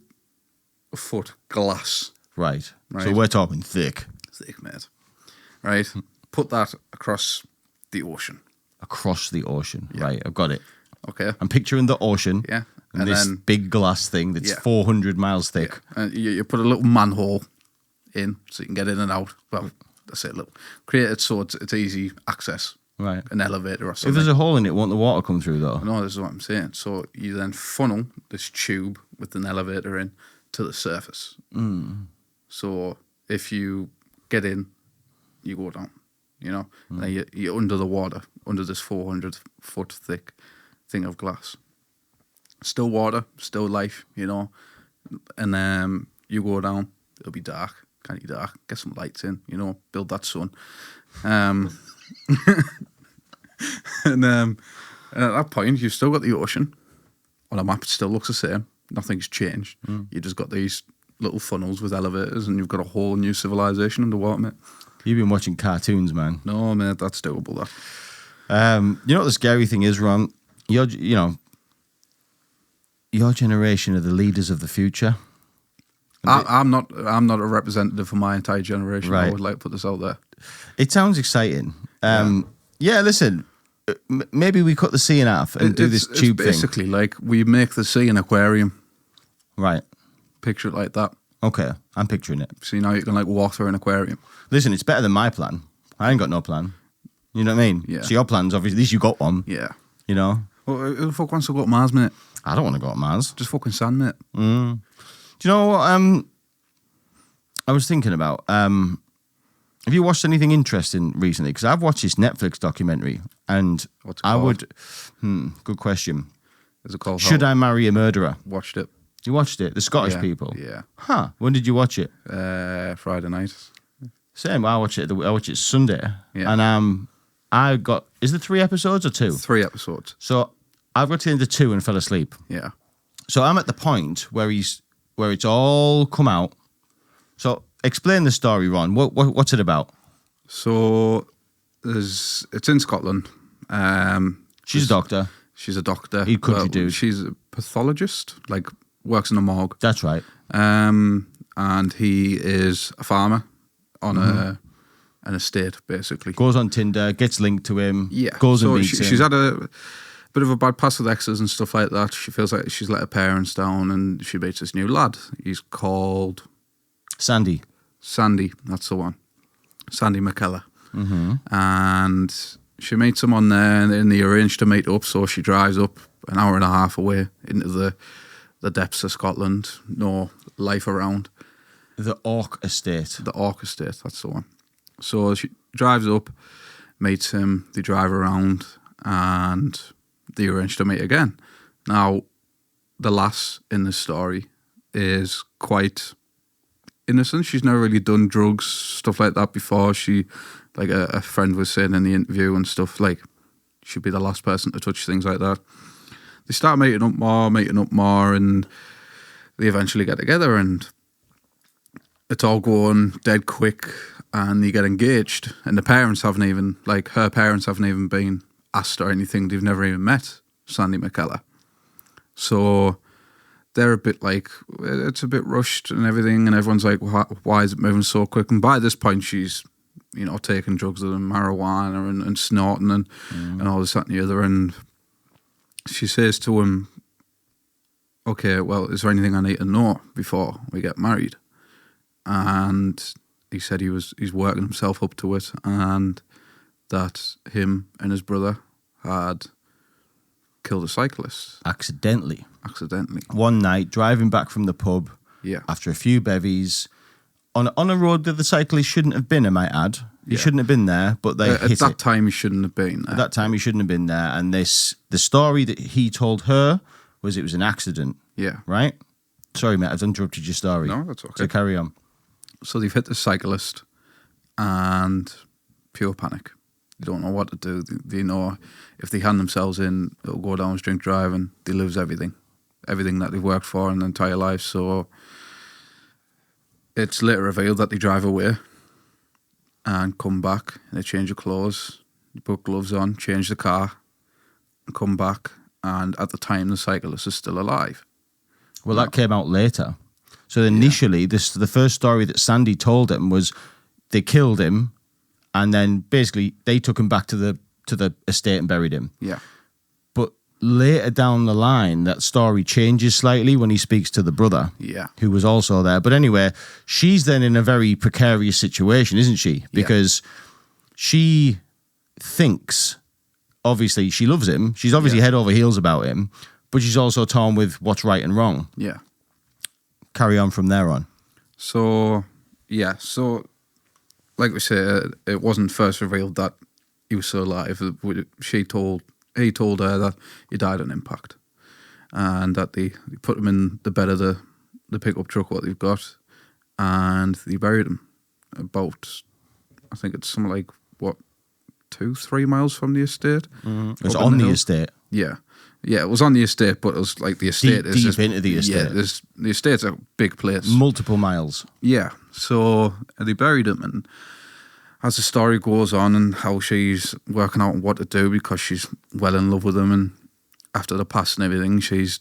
foot glass. Right. So we're talking thick. Thick, mate. Right? Put that across the ocean. Across the ocean. Yeah. Right, I've got it. Okay. I'm picturing the ocean. Yeah. And this then, big glass thing that's 400 miles thick. Yeah. And you put a little manhole in so you can get in and out. Well, that's it. Create it so it's easy access. Right. An elevator or something. If there's a hole in it, won't the water come through though? No, this is what I'm saying. So you then funnel this tube with an elevator in to the surface. So if you get in, you go down. You know, and you're under the water, under this 400 foot thick thing of glass. Still water, still life, you know. And you go down, it'll be dark, kind of dark. Get some lights in, you know, build that sun. And at that point, you've still got the ocean. On a map, it still looks the same. Nothing's changed. You just got these little funnels with elevators, and you've got a whole new civilization underwater, mate. You've been watching cartoons, man. No, mate, that's doable, that. You know what the scary thing is, Ron? You know, your generation are the leaders of the future. I'm not a representative for my entire generation. Right. I would like to put this out there. It sounds exciting. Yeah, listen, maybe we cut the sea in half and do this tube It's basically like we make the sea an aquarium. thing. Right. Picture it like that. Okay, I'm picturing it. So now you can like walk through an aquarium. Listen, it's better than my plan. I ain't got no plan. You know what I mean? Yeah. So your plan's obviously, at least you got one. Yeah. You know? Well, who the fuck wants to go to Mars, mate? I don't want to go to Mars. Just fucking sand, mate. Do you know what I was thinking about? Have you watched anything interesting recently? Because I've watched this Netflix documentary, and What's it called? Good question. Is it called? Should I Marry a Murderer? Watched it. You watched it? The Scottish Yeah, people? Yeah. Huh. When did you watch it? Friday night. Same. I watched it Sunday. Yeah. And I got, is there 3 episodes or 2? 3 episodes. So I've got to the end of 2 and fell asleep. Yeah. So I'm at the point where it's all come out. So explain the story, Ron. What's it about? So it's in Scotland. She's a doctor. She's a doctor. He country dude. She's a pathologist, like works in a morgue. That's right. And he is a farmer on an estate, basically. Goes on Tinder, gets linked to him. Yeah. Goes and meets him. She's had a bit of a bad past with exes and stuff like that. She feels like she's let her parents down, and she meets this new lad. He's called Sandy. That's the one. Sandy McKellar. And she meets him on there, and they arrange to meet up. So she drives up an hour and a half away into the depths of Scotland. No life around. The Orc Estate. The Orc Estate, that's the one. So she drives up, meets him, they drive around, and they arrange to meet again. Now, the lass in this story is quite innocent. She's never really done drugs, stuff like that before. She, like a friend was saying in the interview and stuff, like, she'd be the last person to touch things like that. They start meeting up more, and they eventually get together, and it's all going dead quick, and they get engaged. And the parents haven't even, like, her parents haven't even been asked or anything. They've never even met Sandy McKellar. So they're a bit like, it's a bit rushed and everything, and everyone's like, why is it moving so quick? And by this point, she's, you know, taking drugs and marijuana and snorting and all this, that, and the other. And she says to him, okay, well, is there anything I need to know before we get married? And he said he's working himself up to it, and that him and his brother had killed a cyclist. Accidentally. One night, driving back from the pub, after a few bevies, on a road that the cyclist shouldn't have been, I might add. He shouldn't have been there, but they hit it. At that time, he shouldn't have been there. At that time, he shouldn't have been there. And the story that he told her was it was an accident. Yeah. Right? Sorry, mate, I've interrupted your story. No, that's okay. So carry on. So they've hit the cyclist, and pure panic. They don't know what to do. They know if they hand themselves in, it'll go down as drink driving. They lose everything that they've worked for in their entire life. So it's later revealed that they drive away and come back, and they change their clothes, put gloves on, change the car, and come back. And at the time, the cyclist is still alive. Well, that came out later. So initially, the first story that Sandy told him was they killed him, and then basically they took him back to the estate and buried him. Yeah. But later down the line, that story changes slightly when he speaks to the brother, who was also there. But anyway, she's then in a very precarious situation, isn't she? Because she thinks, obviously, she loves him. She's obviously head over heels about him, but she's also torn with what's right and wrong. Yeah. Carry on from there on. So like we say, it wasn't first revealed that he was still alive. He told her that he died on impact, and that they put him in the bed of the pickup truck, what they've got, and they buried him about, I think it's something like, 2-3 miles from the estate. It was on the estate. Yeah, it was on the estate, but it was like the estate is deep into the estate. Yeah, the estate's a big place. Multiple miles. Yeah, so they buried him, and as the story goes on and how she's working out what to do because she's well in love with him, and after the past and everything, she's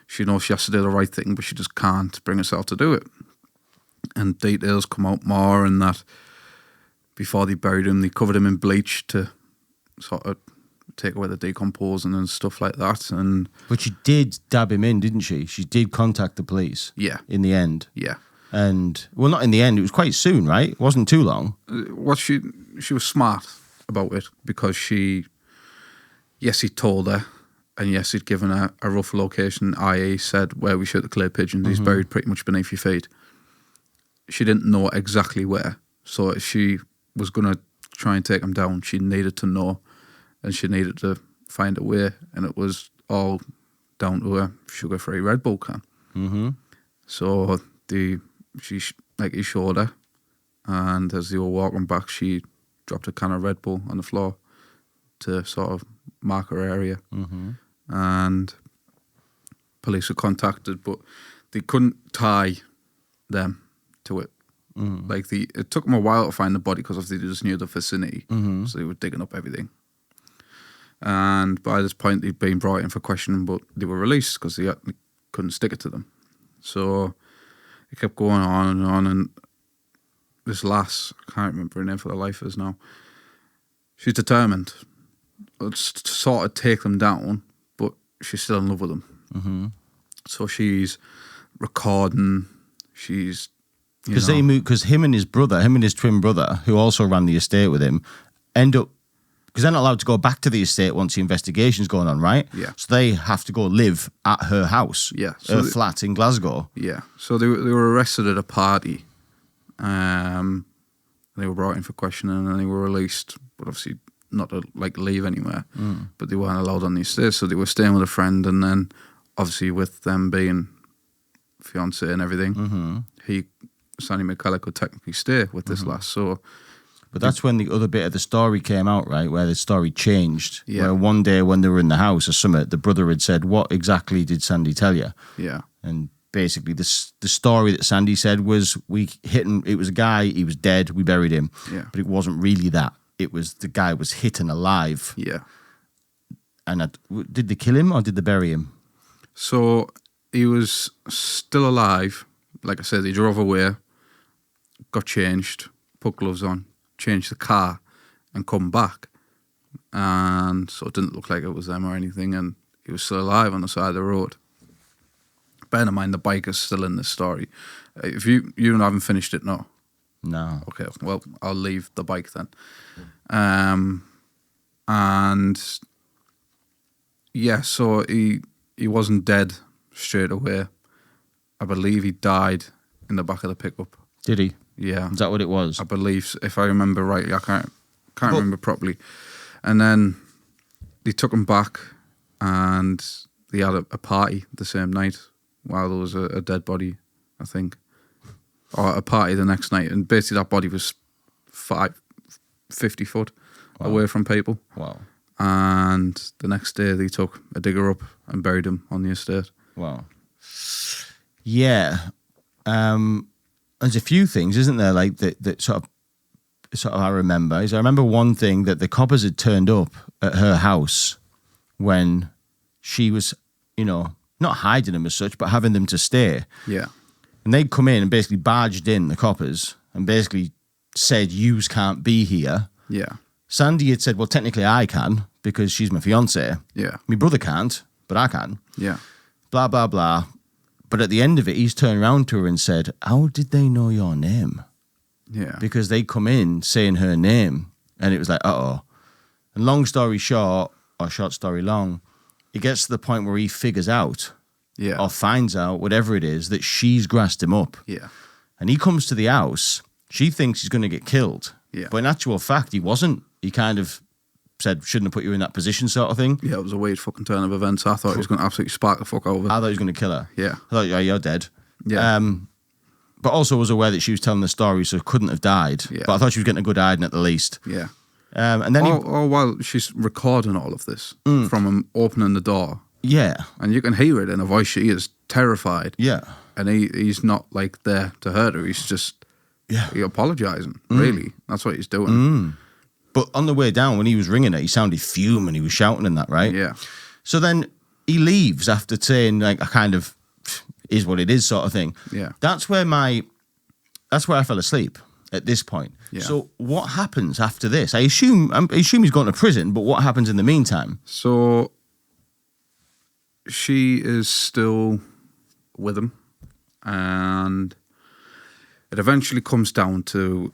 she knows she has to do the right thing, but she just can't bring herself to do it. And details come out more in that before they buried him, they covered him in bleach to sort of take away the decomposing and stuff like that. But she did dab him in, didn't she? She did contact the police. Yeah. In the end. Yeah. And, well, not in the end. It was quite soon, right? It wasn't too long. She was smart about it because yes, he told her, and yes, he'd given her a rough location, i.e. said where we shoot the clay pigeon. He's buried pretty much beneath your feet. She didn't know exactly where. So if she was going to try and take him down, she needed to know, and she needed to find a way. And it was all down to a sugar-free Red Bull can. Mm-hmm. So he showed her, and as they were walking back, she dropped a can of Red Bull on the floor to sort of mark her area. Mm-hmm. And police were contacted, but they couldn't tie them to it. Mm-hmm. Like it took them a while to find the body because obviously they just knew the vicinity, Mm-hmm. so they were digging up everything. And by this point, they'd been brought in for questioning, but they were released because they couldn't stick it to them. So it kept going on, and this lass, I can't remember her name for the life of us now, she's determined to sort of take them down, but she's still in love with them. Mm-hmm. So she's recording, she's... Because him and his twin brother, who also ran the estate with him, end up... Because they're not allowed to go back to the estate once the investigation's going on, right? Yeah. So they have to go live at her house, so her flat in Glasgow. Yeah. So they were arrested at a party. They were brought in for questioning and they were released, but obviously not to leave anywhere. But they weren't allowed on the estate, so they were staying with a friend, and then obviously with them being fiancé and everything, Sandy McCullough could technically stay with this lass. So... But that's when the other bit of the story came out, right? Where the story changed. Yeah. Where one day when they were in the house or something, the brother had said, "What exactly did Sandy tell you?" Yeah. And basically the story that Sandy said was, we hit him, it was a guy, he was dead, we buried him. Yeah. But it wasn't really that. It was the guy was hit and alive. Yeah. And did they kill him or did they bury him? So he was still alive. Like I said, he drove away, got changed, put gloves on, changed the car and come back, and so it didn't look like it was them or anything, and he was still alive on the side of the road. Bear in mind the bike is still in this story. If you haven't finished it, no? Okay, well, I'll leave the bike then. And yeah, so he wasn't dead straight away. I believe he died in the back of the pickup. Did he? Yeah. Is that what it was? I believe, if I remember rightly. I can't remember properly. And then they took him back and they had a party the same night while there was a dead body, I think. Or a party the next night. And basically that body was 50 foot away from people. Wow. And the next day they took a digger up and buried him on the estate. Wow. Yeah. There's a few things, isn't there, like that sort of I remember. I remember one thing, that the coppers had turned up at her house when she was, not hiding them as such, but having them to stay. Yeah. And they'd come in and basically barged in, the coppers, and basically said, "Yous can't be here." Yeah. Sandy had said, "Well, technically I can, because she's my fiancée. Yeah. My brother can't, but I can." Yeah. Blah, blah, blah. But at the end of it, he's turned around to her and said, "How did they know your name?" Yeah. Because they come in saying her name. And it was like, uh-oh. And long story short, or short story long, it gets to the point where he figures out, or finds out, whatever it is, that she's grassed him up. Yeah. And he comes to the house. She thinks he's going to get killed. Yeah. But in actual fact, he wasn't. He kind of said, "Shouldn't have put you in that position," sort of thing. Yeah, it was a weird fucking turn of events. I thought he was going to absolutely spark the fuck over. I thought he was going to kill her. Yeah. I thought, "Yeah, you're dead." Yeah. But also was aware that she was telling the story, so couldn't have died. Yeah. But I thought she was getting a good hiding at the least. Yeah. And then while she's recording all of this from him opening the door. Yeah. And you can hear it in her voice. She is terrified. Yeah. And he's not like there to hurt her. He's just he apologising, really. That's what he's doing. But on the way down, when he was ringing her, he sounded fuming. He was shouting and that, right? Yeah. So then he leaves after saying like a kind of is what it is sort of thing. Yeah. That's where I fell asleep at this point. Yeah. So what happens after this? I assume he's gone to prison, but what happens in the meantime? So she is still with him, and it eventually comes down to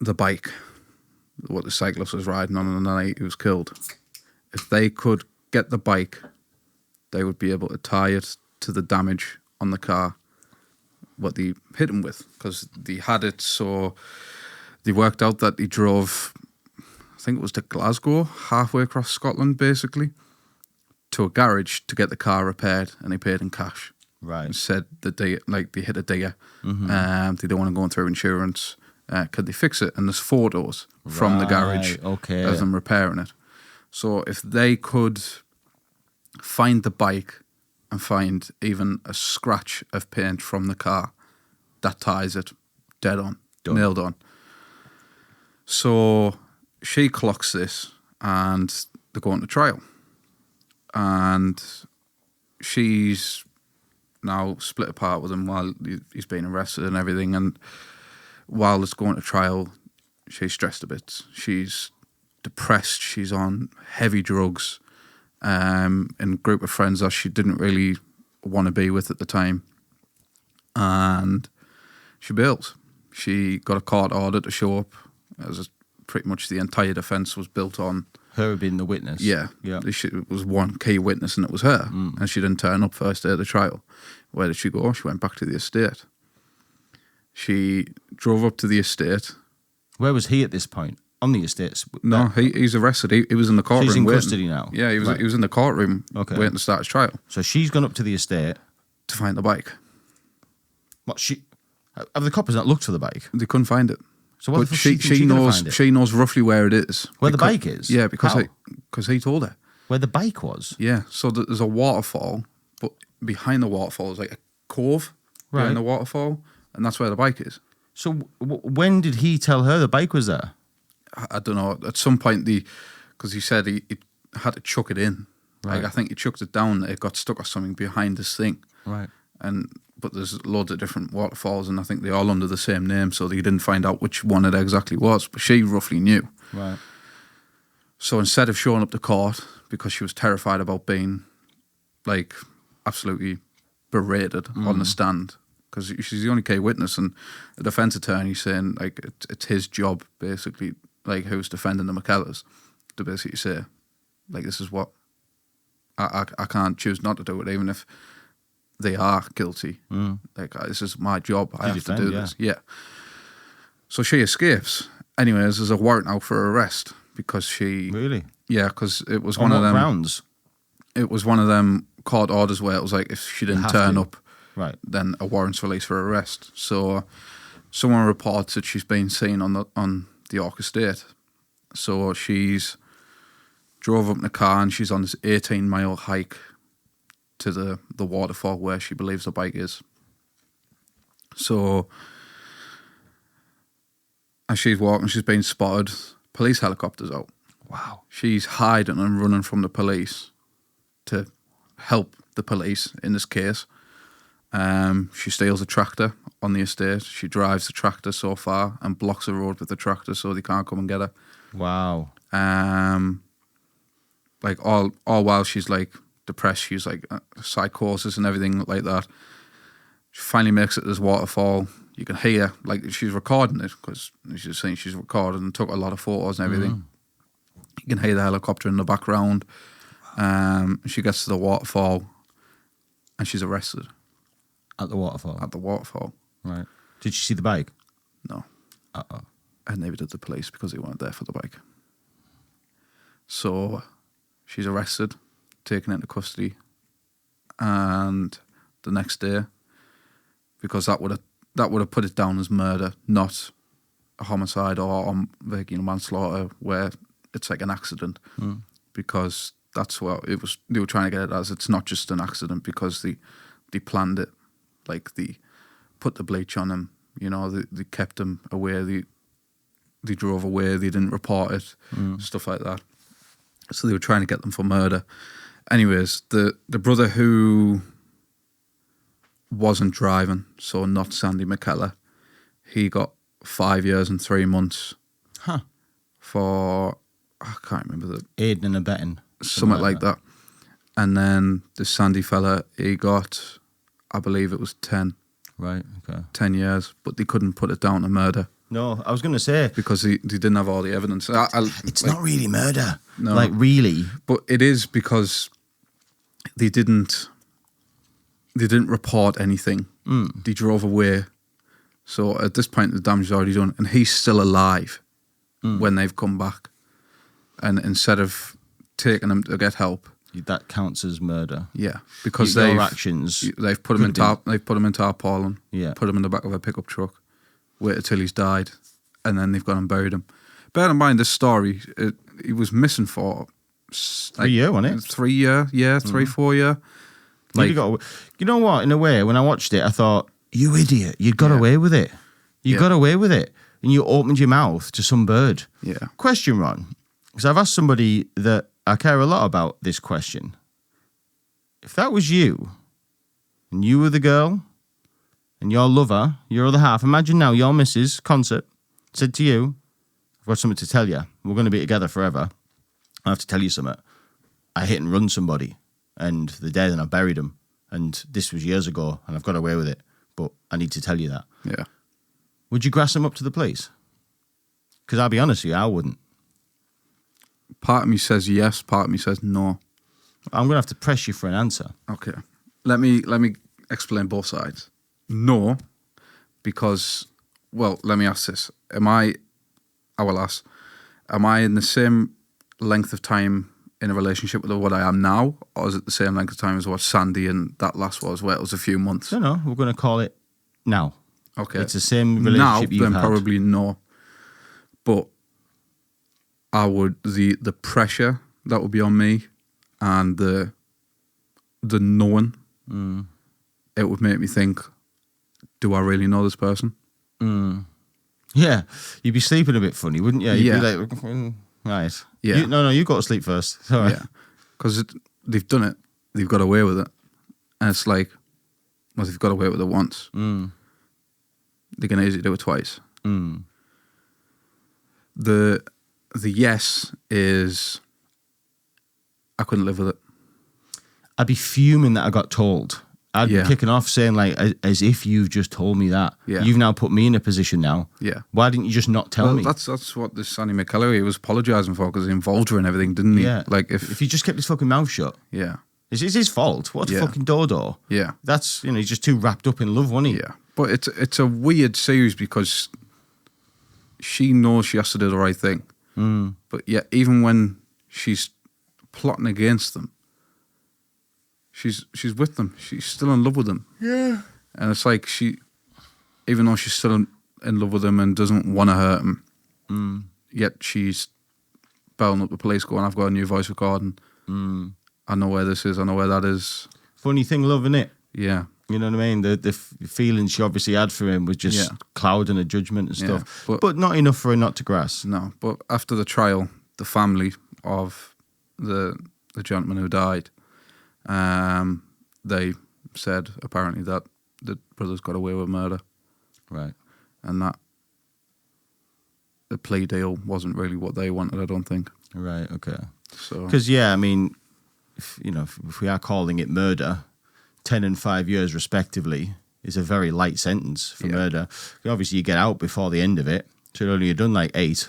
the bike, what the cyclist was riding on the night he was killed. If they could get the bike, they would be able to tie it to the damage on the car, what they hit him with, because they had it. So they worked out that he drove, I think it was to Glasgow, halfway across Scotland, basically, to a garage to get the car repaired, and he paid in cash. Right. And said that they hit a digger. They don't want to go through insurance. Could they fix it? And there's photos from the garage of them repairing it. So if they could find the bike and find even a scratch of paint from the car, that ties it dead on, nailed on. So she clocks this, and they're going to trial. And she's now split apart with him while he's being arrested and everything. And while it's going to trial, she's stressed a bit. She's depressed. She's on heavy drugs, in a group of friends that she didn't really want to be with at the time. And she bails. She got a court order to show up. Pretty much the entire defence was built on her being the witness. Yeah. It was one key witness, and it was her. And she didn't turn up first day of the trial. Where did she go? She went back to the estate. She drove up to the estate. Where was he at this point? On the estates? No, he's arrested. He was in the courtroom. So he's in waiting. Custody now? Yeah, he was in the courtroom waiting to start his trial. So she's gone up to the estate to find the bike. Have the coppers not looked for the bike? They couldn't find it. So what the fuck she knows? Find it? She knows roughly where it is. Where the bike is? Yeah, because he told her. Where the bike was? Yeah, so there's a waterfall, but behind the waterfall is like a cove behind the waterfall, and that's where the bike is. So when did he tell her the bike was there? I don't know. At some point, because he said he had to chuck it in. Right. Like, I think he chucked it down. It got stuck or something behind this thing. Right. But there's loads of different waterfalls, and I think they're all under the same name, so they didn't find out which one it exactly was. But she roughly knew. Right. So instead of showing up to court, because she was terrified about being, like, absolutely berated on the stand, because she's the only key witness, and the defence attorney saying, like, it's his job, basically, like, who's defending the McKellars, to basically say, like, this is what I can't choose not to do it, even if they are guilty. Like, this is my job. I have to do this. Yeah. So she escapes. Anyways, there's a warrant out for her arrest because she... Really? Yeah, because it was one of them... grounds? It was one of them court orders where it was like, if she didn't turn up, right, then a warrant's released for her arrest. So someone reports that she's been seen on the York estate. So she's drove up in a car, and she's on this 18-mile hike to the waterfall where she believes the bike is. So as she's walking, she's been spotted. Police helicopters out. Wow. She's hiding and running from the police to help the police in this case. She steals a tractor on the estate. She drives the tractor so far and blocks the road with the tractor so they can't come and get her. Wow. Like all while she's like depressed, she's like psychosis and everything like that. She finally makes it to this waterfall. You can hear, like, she's recording it because she's saying she's recorded and took a lot of photos and everything. You can hear the helicopter in the background. She gets to the waterfall and she's arrested. At the waterfall? At the waterfall. Right. Did she see the bike? No. Uh-oh. And neither did the police because they weren't there for the bike. So she's arrested, taken into custody, and the next day, because that would have put it down as murder, not a homicide or manslaughter, where it's like an accident, because that's what it was. They were trying to get it as. It's not just an accident because they planned it, like they put the bleach on him. You know, they kept him away. They drove away. They didn't report it, stuff like that. So they were trying to get them for murder. Anyways, the brother who wasn't driving, so not Sandy McKellar, he got 5 years and 3 months Huh. for, I can't remember the Aiding and abetting. something like that. And then the Sandy fella, he got, I believe it was 10 Right, okay. 10 years, but they couldn't put it down to murder No, I was going to say, because they didn't have all the evidence. it's not really murder. No. Like, really. But it is because they didn't report anything. They drove away. So at this point, the damage is already done, and he's still alive when they've come back. And instead of taking him to get help, That counts as murder. yeah, because Your they've actions they've put him in could have they've put him in tarpaulin, Yeah. put him in the back of a pickup truck, waited till he's died, and then they've gone and buried him. Bear in mind, this story, he was missing for 3 year, wasn't it? 3 year, 4 year. Like, you know what? In a way, when I watched it, I thought, "You idiot! You got away with it. You got away with it, and you opened your mouth to some bird." Yeah. Question, Ron, because I've asked somebody that I care a lot about this question. If that was you, and you were the girl, and your lover, your other half, imagine now your missus, concert, said to you, "I've got something to tell you. We're going to be together forever. I have to tell you something. I hit and run somebody, and the day then I buried him, and this was years ago, and I've got away with it, but I need to tell you that." Yeah. Would you grass him up to the police? Because I'll be honest with you, I wouldn't. Part of me says yes, part of me says no. I'm going to have to press you for an answer. Okay. Let me explain both sides. No, because, well, let me ask this. I will ask, am I in the same length of time in a relationship with what I am now, or is it the same length of time as what Sandy and that last was, where it was a few months? No, we're going to call it now. Okay. It's the same relationship now, you've then had. probably no. But I would, the pressure that would be on me and the knowing, it would make me think, do I really know this person? Yeah, you'd be sleeping a bit funny, wouldn't you? You'd Yeah. be like, right. Yeah. No, you go to sleep first. It's all right. Yeah. Because they've done it. They've got away with it. And it's like, well, they've got away with it once. They can easily do it twice. The yes is, I couldn't live with it. I'd be fuming that I got told. I'd be kicking off saying, like, as if you've just told me that. Yeah. You've now put me in a position now. Yeah. Why didn't you just not tell me? That's what this Sandy McKellar, he was apologising for because he involved her in everything, didn't he? Yeah. Like if he just kept his fucking mouth shut. Yeah. It's his fault. What a Yeah. fucking dodo. Yeah. That's, he's just too wrapped up in love, wasn't he? Yeah. But it's a weird series because she knows she has to do the right thing. But yet, even when she's plotting against them, she's with them. She's still in love with them. Yeah. And it's like even though she's still in love with him and doesn't want to hurt him, yet she's belling up the police going, "I've got a new voice recording. I know where this is. I know where that is." Funny thing, love, isn't it? Yeah. You know what I mean? The feelings she obviously had for him was just clouding her judgment and stuff. Yeah, but not enough for her not to grass. No, but after the trial, the family of the gentleman who died, they said apparently that the brothers got away with murder. Right. And that the plea deal wasn't really what they wanted, I don't think. Right, okay. So Because, I mean, if we are calling it murder, 10 and 5 years respectively is a very light sentence for murder. Obviously, you get out before the end of it. Should only have done like 8.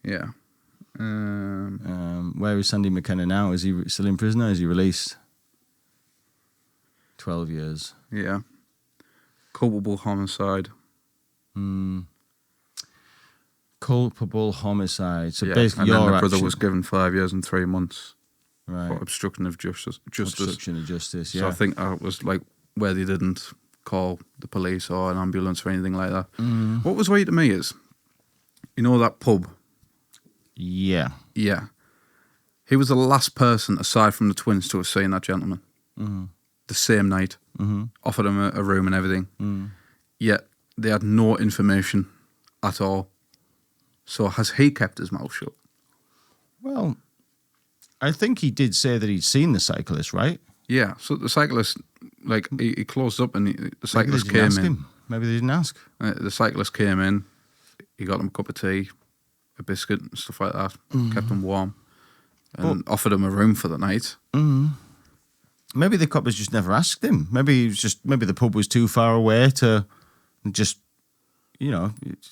yeah. Where is Sandy McKenna now? Is he still in prison or is he released? 12 years. Yeah. Culpable homicide. Culpable homicide. So Yeah. basically, And your then the brother action- was given 5 years and 3 months right. for obstruction of justice. Obstruction of justice. Yeah. So I think that was like where they didn't call the police or an ambulance or anything like that. What was weird to me is, that pub? Yeah. Yeah. He was the last person, aside from the twins, to have seen that gentleman. The same night. Offered him a room and everything. Yet they had no information at all. So has he kept his mouth shut? Well, I think he did say that he'd seen the cyclist, right? Yeah, so the cyclist, like, he closed up and the cyclist Maybe they didn't came ask in. him. Maybe they didn't ask. The cyclist came in, he got him a cup of tea, a biscuit and stuff like that, kept him warm, and offered him a room for the night. Maybe the coppers just never asked him. Maybe the pub was too far away to just,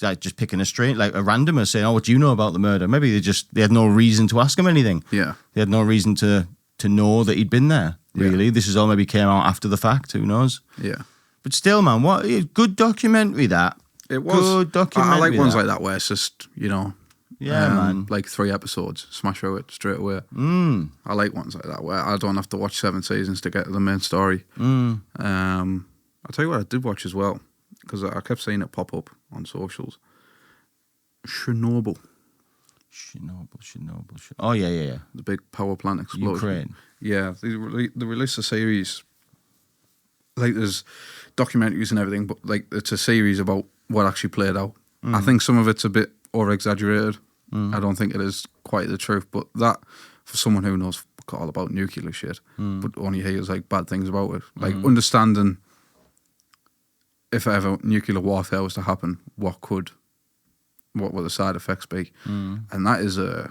like just picking a straight, like a randomer saying, "Oh, what do you know about the murder?" Maybe they had no reason to ask him anything. Yeah. They had no reason to know that he'd been there. Really, this is all maybe came out after the fact. Who knows? Yeah. But still, man, what good documentary that. It was. Good documentary. I like ones like that where it's just, man. like 3 episodes, smash through it straight away. I like ones like that where I don't have to watch 7 seasons to get to the main story. I'll tell you what I did watch as well, because I kept seeing it pop up on socials. Chernobyl. Oh, yeah. The big power plant explosion. Ukraine. Yeah, they released a series. Like, there's documentaries and everything, but like it's a series about what actually played out. I think some of it's a bit over-exaggerated. I don't think it is quite the truth, but that, for someone who knows all about nuclear shit, but only hears like bad things about it, like understanding if ever nuclear warfare was to happen, what would the side effects be? And that is a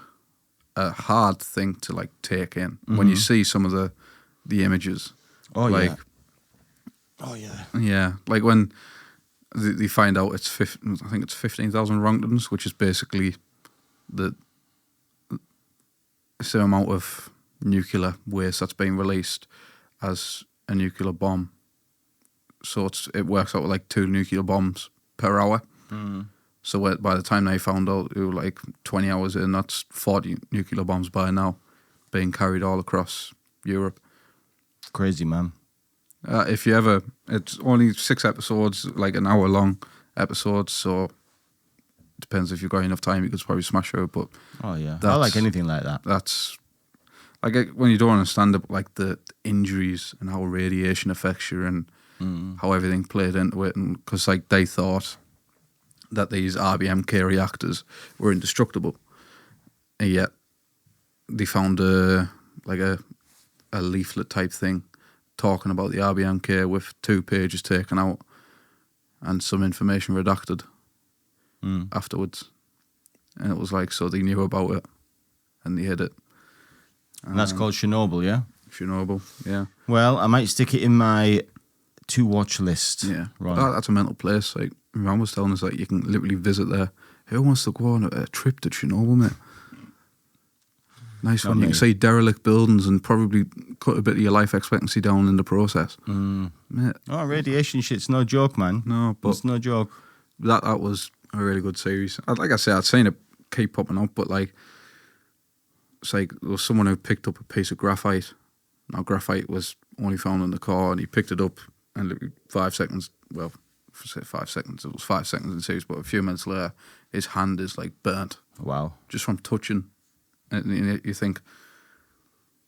hard thing to like take in when you see some of the images. Oh, like, yeah. Oh, yeah. Yeah, like when they find out it's 15,000 Rontgens, which is basically the same amount of nuclear waste that's being released as a nuclear bomb. So it works out like 2 nuclear bombs per hour. So by the time they found out, it was like 20 hours in, that's 40 nuclear bombs by now being carried all across Europe. Crazy, man. If you ever, it's only 6 episodes, like an hour long episodes, so it depends if you've got enough time, you could probably smash through it, but oh yeah, I like anything like that. That's, like, when you don't understand it, like the injuries and how radiation affects you and how everything played into it, and because like they thought that these RBMK reactors were indestructible, and yet they found a leaflet type thing talking about the RBMK with 2 pages taken out and some information redacted afterwards. And it was like, so they knew about it and they hid it. And that's called Chernobyl, yeah? Chernobyl, yeah. Well, I might stick it in my to-watch list. Yeah, right. That's a mental place. Like, my mum was telling us that you can literally visit there. Who wants to go on a trip to Chernobyl, mate? Nice one. You can see derelict buildings and probably cut a bit of your life expectancy down in the process. Mate. Oh, radiation shit's no joke, man. No, but it's no joke. That was a really good series. Like I said, I'd seen it keep popping up, but like, it's like there was someone who picked up a piece of graphite. Now, graphite was only found in the car, and he picked it up, and literally 5 seconds, well, for say 5 seconds, it was 5 seconds in the series, but a few minutes later, his hand is like burnt. Wow. Just from touching. And you think,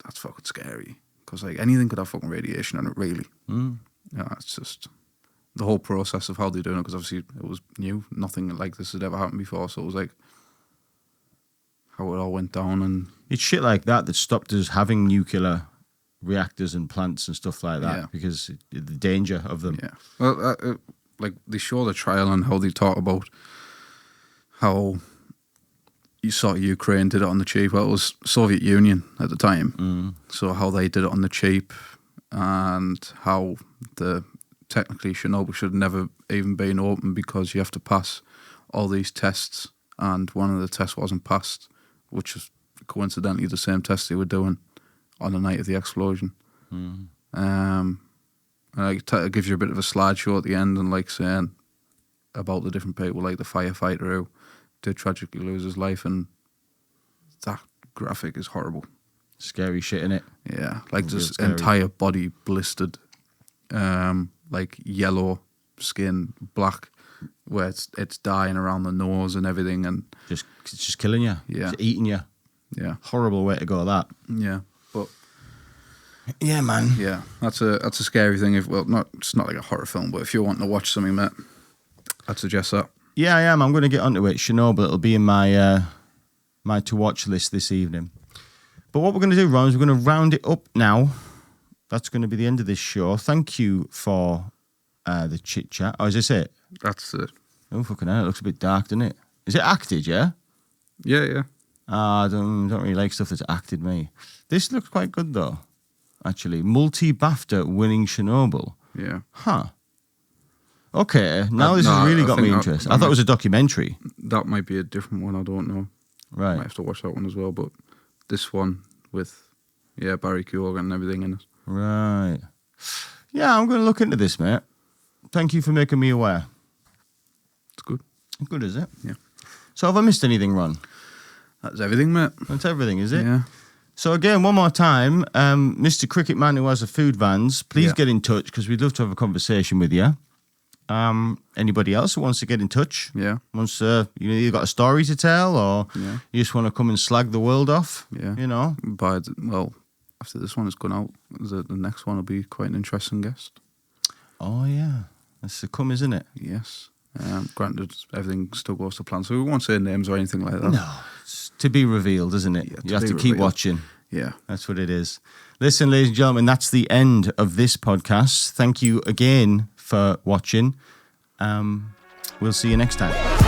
that's fucking scary. Because like anything could have fucking radiation in it, really. Yeah, it's just the whole process of how they're doing it, because obviously it was new. Nothing like this had ever happened before. So it was like how it all went down. And it's shit like that stopped us having nuclear reactors and plants and stuff like that, because the danger of them. Yeah. Well, like they show the trial and how they talk about how you saw Ukraine did it on the cheap. Well, it was Soviet Union at the time. So how they did it on the cheap, and how technically Chernobyl should have never even been open because you have to pass all these tests, and one of the tests wasn't passed, which was coincidentally the same test they were doing on the night of the explosion. And it gives you a bit of a slideshow at the end, and like saying about the different people, like the firefighter who did tragically lose his life, and that graphic is horrible. Scary shit, innit? Yeah, like this entire body blistered, like yellow skin, black, where it's dying around the nose and everything, and it's just killing you. Yeah, it's eating you. Yeah, horrible way to go. That. Yeah, but yeah, man. Yeah, that's a scary thing. It's not like a horror film, but if you're wanting to watch something, mate, I'd suggest that. Yeah, I am. I'm going to get onto it. Chernobyl. It'll be in my my to watch list this evening. But what we're going to do, Ron, is we're going to round it up now. That's going to be the end of this show. Thank you for the chit chat. Oh, is this it? That's it. Oh, fucking hell. It looks a bit dark, doesn't it? Is it acted, yeah? Yeah. I don't really like stuff that's acted, me. This looks quite good, though, actually. Multi-BAFTA winning Chernobyl. Yeah. Huh. Okay, now this has really got me interested. I thought it was a documentary. That might be a different one, I don't know. Right. Might have to watch that one as well, but this one with, Barry Keoghan and everything in it. Right. Yeah, I'm going to look into this, mate. Thank you for making me aware. It's good. Good, is it? Yeah. So have I missed anything, Ron? That's everything, mate. That's everything, is it? Yeah. So again, one more time, Mr. Cricket Man who has the food vans, please get in touch because we'd love to have a conversation with you. Anybody else who wants to get in touch? Yeah. Once you either got a story to tell or you just want to come and slag the world off. Yeah. You know. But after this one has gone out, the next one will be quite an interesting guest. Oh yeah, that's to come, isn't it? Yes. Granted, everything still goes to plan, so we won't say names or anything like that. No, it's to be revealed, isn't it? Yeah, you have to keep watching. Yeah. That's what it is. Listen, ladies and gentlemen, that's the end of this podcast. Thank you again for watching. We'll see you next time.